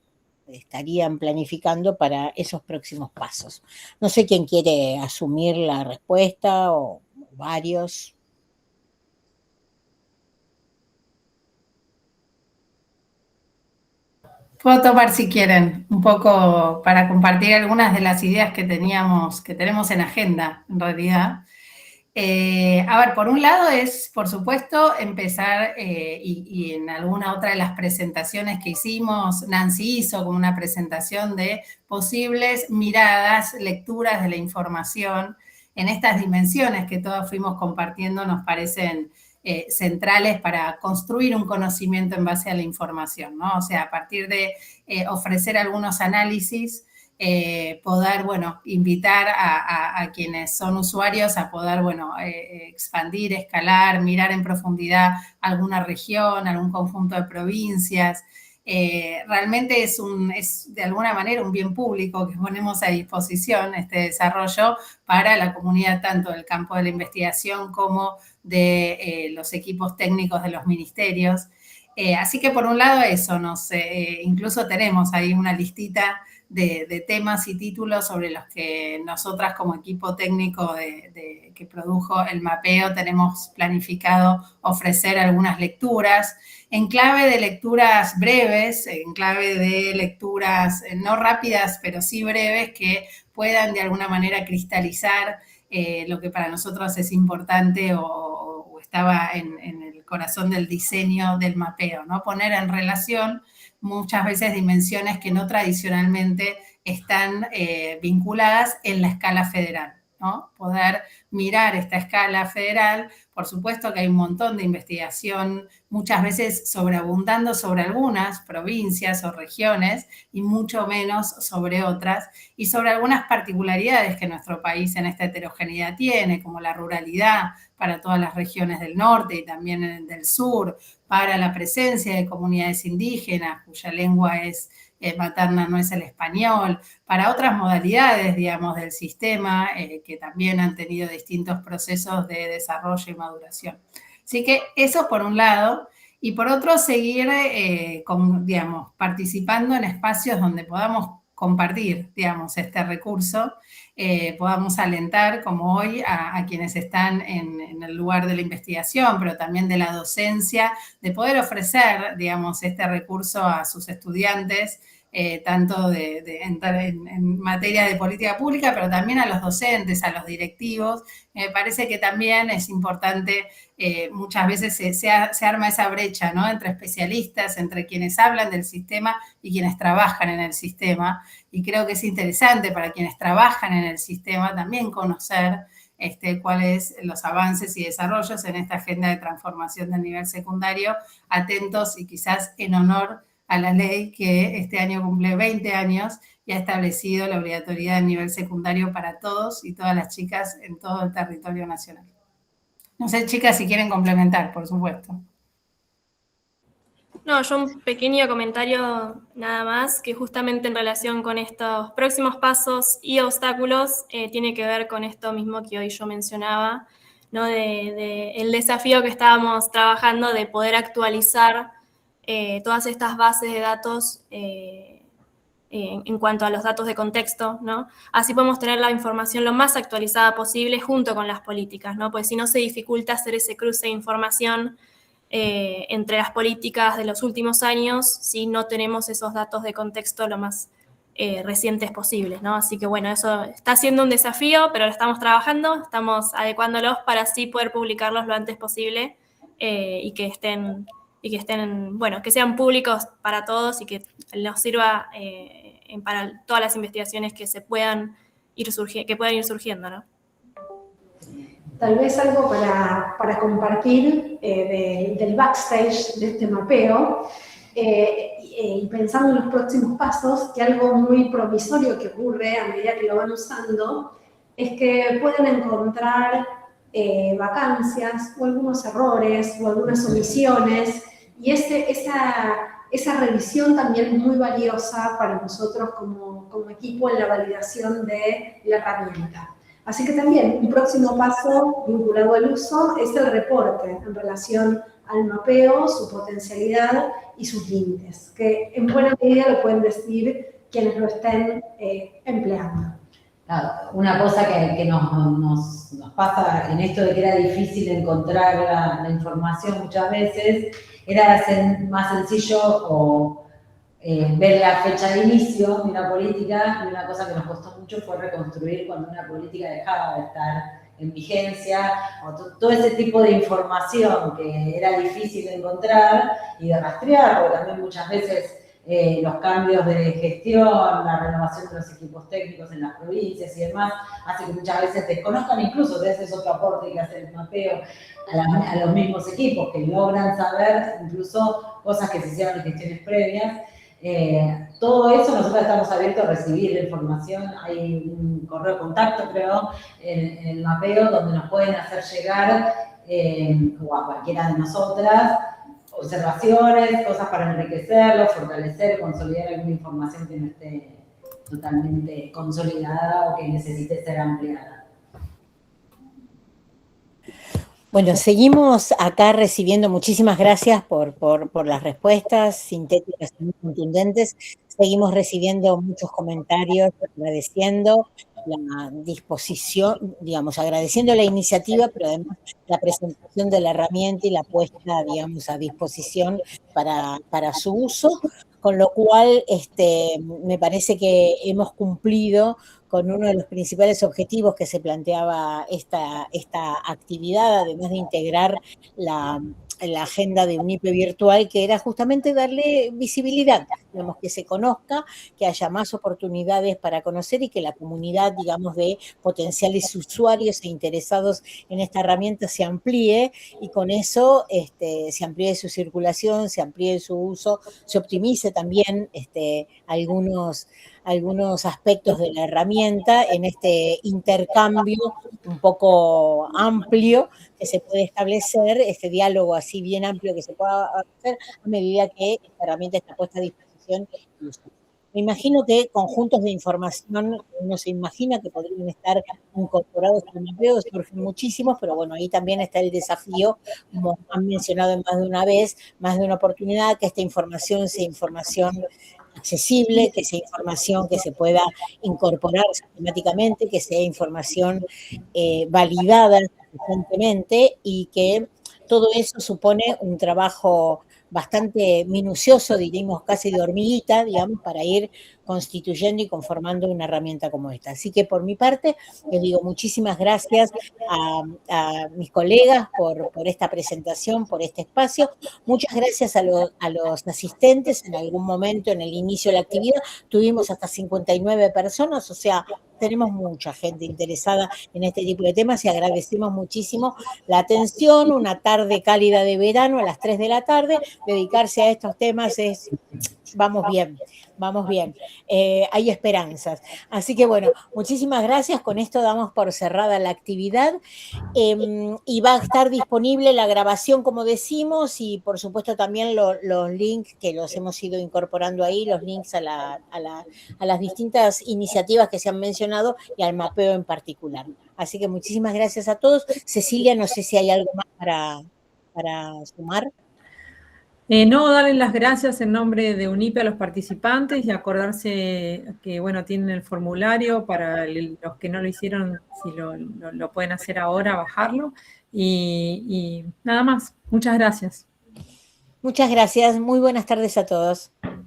estarían planificando para esos próximos pasos. No sé quién quiere asumir la respuesta o varios. Puedo tomar, si quieren, un poco para compartir algunas de las ideas que tenemos en agenda, en realidad. A ver, por un lado es, por supuesto, empezar, y en alguna otra de las presentaciones que hicimos, Nancy hizo como una presentación de posibles miradas, lecturas de la información en estas dimensiones que todos fuimos compartiendo, nos parecen centrales para construir un conocimiento en base a la información, ¿no? O sea, a partir de ofrecer algunos análisis, poder, bueno, invitar a quienes son usuarios a poder, bueno, expandir, escalar, mirar en profundidad alguna región, algún conjunto de provincias. Realmente es de alguna manera un bien público que ponemos a disposición este desarrollo para la comunidad, tanto del campo de la investigación como de los equipos técnicos de los ministerios. Así que por un lado eso, incluso tenemos ahí una listita de temas y títulos sobre los que nosotras como equipo técnico que produjo el mapeo tenemos planificado ofrecer algunas lecturas en clave de lecturas breves, en clave de lecturas no rápidas, pero sí breves, que puedan de alguna manera cristalizar lo que para nosotros es importante o estaba en el corazón del diseño del mapeo, ¿no? Poner en relación muchas veces dimensiones que no tradicionalmente están vinculadas en la escala federal, ¿no? Poder mirar esta escala federal, por supuesto que hay un montón de investigación, muchas veces sobreabundando sobre algunas provincias o regiones y mucho menos sobre otras, y sobre algunas particularidades que nuestro país en esta heterogeneidad tiene, como la ruralidad para todas las regiones del norte y también del sur, para la presencia de comunidades indígenas cuya lengua materna no es el español, para otras modalidades, digamos, del sistema que también han tenido distintos procesos de desarrollo y maduración. Así que eso por un lado, y por otro seguir, digamos, participando en espacios donde podamos compartir, digamos, este recurso, podamos alentar, como hoy, a quienes están en el lugar de la investigación, pero también de la docencia, de poder ofrecer, digamos, este recurso a sus estudiantes, tanto en materia de política pública, pero también a los docentes, a los directivos. Me parece que también es importante, muchas veces se arma esa brecha, ¿no?, entre especialistas, entre quienes hablan del sistema y quienes trabajan en el sistema, y creo que es interesante para quienes trabajan en el sistema también conocer cuáles los avances y desarrollos en esta agenda de transformación del nivel secundario, atentos y quizás en honor a la ley que este año cumple 20 años y ha establecido la obligatoriedad del nivel secundario para todos y todas las chicas en todo el territorio nacional. No sé, chicas, si quieren complementar, por supuesto. No, yo un pequeño comentario nada más, que justamente en relación con estos próximos pasos y obstáculos tiene que ver con esto mismo que hoy yo mencionaba, ¿no? El desafío que estábamos trabajando de poder actualizar todas estas bases de datos en cuanto a los datos de contexto, ¿no? Así podemos tener la información lo más actualizada posible junto con las políticas, ¿no? Pues si no se dificulta hacer ese cruce de información entre las políticas de los últimos años si no tenemos esos datos de contexto lo más recientes posibles, ¿no? Así que bueno, eso está siendo un desafío, pero lo estamos trabajando, estamos adecuándolos para así poder publicarlos lo antes posible y que estén, bueno, que sean públicos para todos y que nos sirva para todas las investigaciones que puedan ir surgiendo, ¿no? Tal vez algo para compartir del backstage de este mapeo, y pensando en los próximos pasos, que algo muy promisorio que ocurre a medida que lo van usando, es que pueden encontrar vacancias o algunos errores o algunas omisiones, y esa revisión también es muy valiosa para nosotros como equipo en la validación de la herramienta. Así que también un próximo paso vinculado al uso es el reporte en relación al mapeo, su potencialidad y sus límites, que en buena medida lo pueden decir quienes lo estén empleando. Claro, una cosa que nos pasa en esto de que era difícil encontrar la información muchas veces, era más sencillo ver la fecha de inicio de una política, y una cosa que nos costó mucho fue reconstruir cuando una política dejaba de estar en vigencia, o todo ese tipo de información que era difícil de encontrar y de rastrear, porque también muchas veces los cambios de gestión, la renovación de los equipos técnicos en las provincias y demás, hace que muchas veces desconozcan, incluso ese es otro aporte que hace el mapeo, a los mismos equipos que logran saber incluso cosas que se hicieron en gestiones previas. Todo eso nosotros estamos abiertos a recibir la información. Hay un correo de contacto, creo, en el mapeo, donde nos pueden hacer llegar, o a cualquiera de nosotras, observaciones, cosas para enriquecerlo, fortalecer, consolidar alguna información que no esté totalmente consolidada o que necesite ser ampliada. Bueno, seguimos acá recibiendo, muchísimas gracias por las respuestas sintéticas y muy contundentes. Seguimos recibiendo muchos comentarios, agradeciendo la disposición, digamos, agradeciendo la iniciativa, pero además la presentación de la herramienta y la puesta, digamos, a disposición para su uso, con lo cual me parece que hemos cumplido con uno de los principales objetivos que se planteaba esta actividad, además de integrar la agenda de UNIPE virtual, que era justamente darle visibilidad digamos, que se conozca, que haya más oportunidades para conocer y que la comunidad, digamos, de potenciales usuarios e interesados en esta herramienta se amplíe y con eso se amplíe su circulación, se amplíe su uso, se optimice también algunos aspectos de la herramienta en este intercambio un poco amplio que se puede establecer, este diálogo así bien amplio que se pueda hacer a medida que esta herramienta está puesta a disposición y uso. Me imagino que conjuntos de información, uno se imagina que podrían estar incorporados al mapeo, surgen muchísimos, pero bueno, ahí también está el desafío, como han mencionado más de una vez, más de una oportunidad, que esta información sea información accesible, que sea información que se pueda incorporar sistemáticamente, que sea información validada suficientemente y que todo eso supone un trabajo bastante minucioso, diríamos casi de hormiguita, digamos, para ir constituyendo y conformando una herramienta como esta. Así que por mi parte, les digo muchísimas gracias a mis colegas por esta presentación, por este espacio. Muchas gracias a los asistentes. En algún momento, en el inicio de la actividad, tuvimos hasta 59 personas, o sea, tenemos mucha gente interesada en este tipo de temas y agradecemos muchísimo la atención. Una tarde cálida de verano a las 3 de la tarde, dedicarse a estos temas es, vamos bien, vamos bien. Hay esperanzas. Así que bueno, muchísimas gracias. Con esto damos por cerrada la actividad y va a estar disponible la grabación, como decimos, y por supuesto también los links que los hemos ido incorporando ahí, los links a las distintas iniciativas que se han mencionado y al mapeo en particular. Así que muchísimas gracias a todos. Cecilia, no sé si hay algo más para sumar. No, darles las gracias en nombre de UNIPE a los participantes y acordarse que, bueno, tienen el formulario para los que no lo hicieron, si lo pueden hacer ahora, bajarlo. Y nada más. Muchas gracias. Muchas gracias. Muy buenas tardes a todos.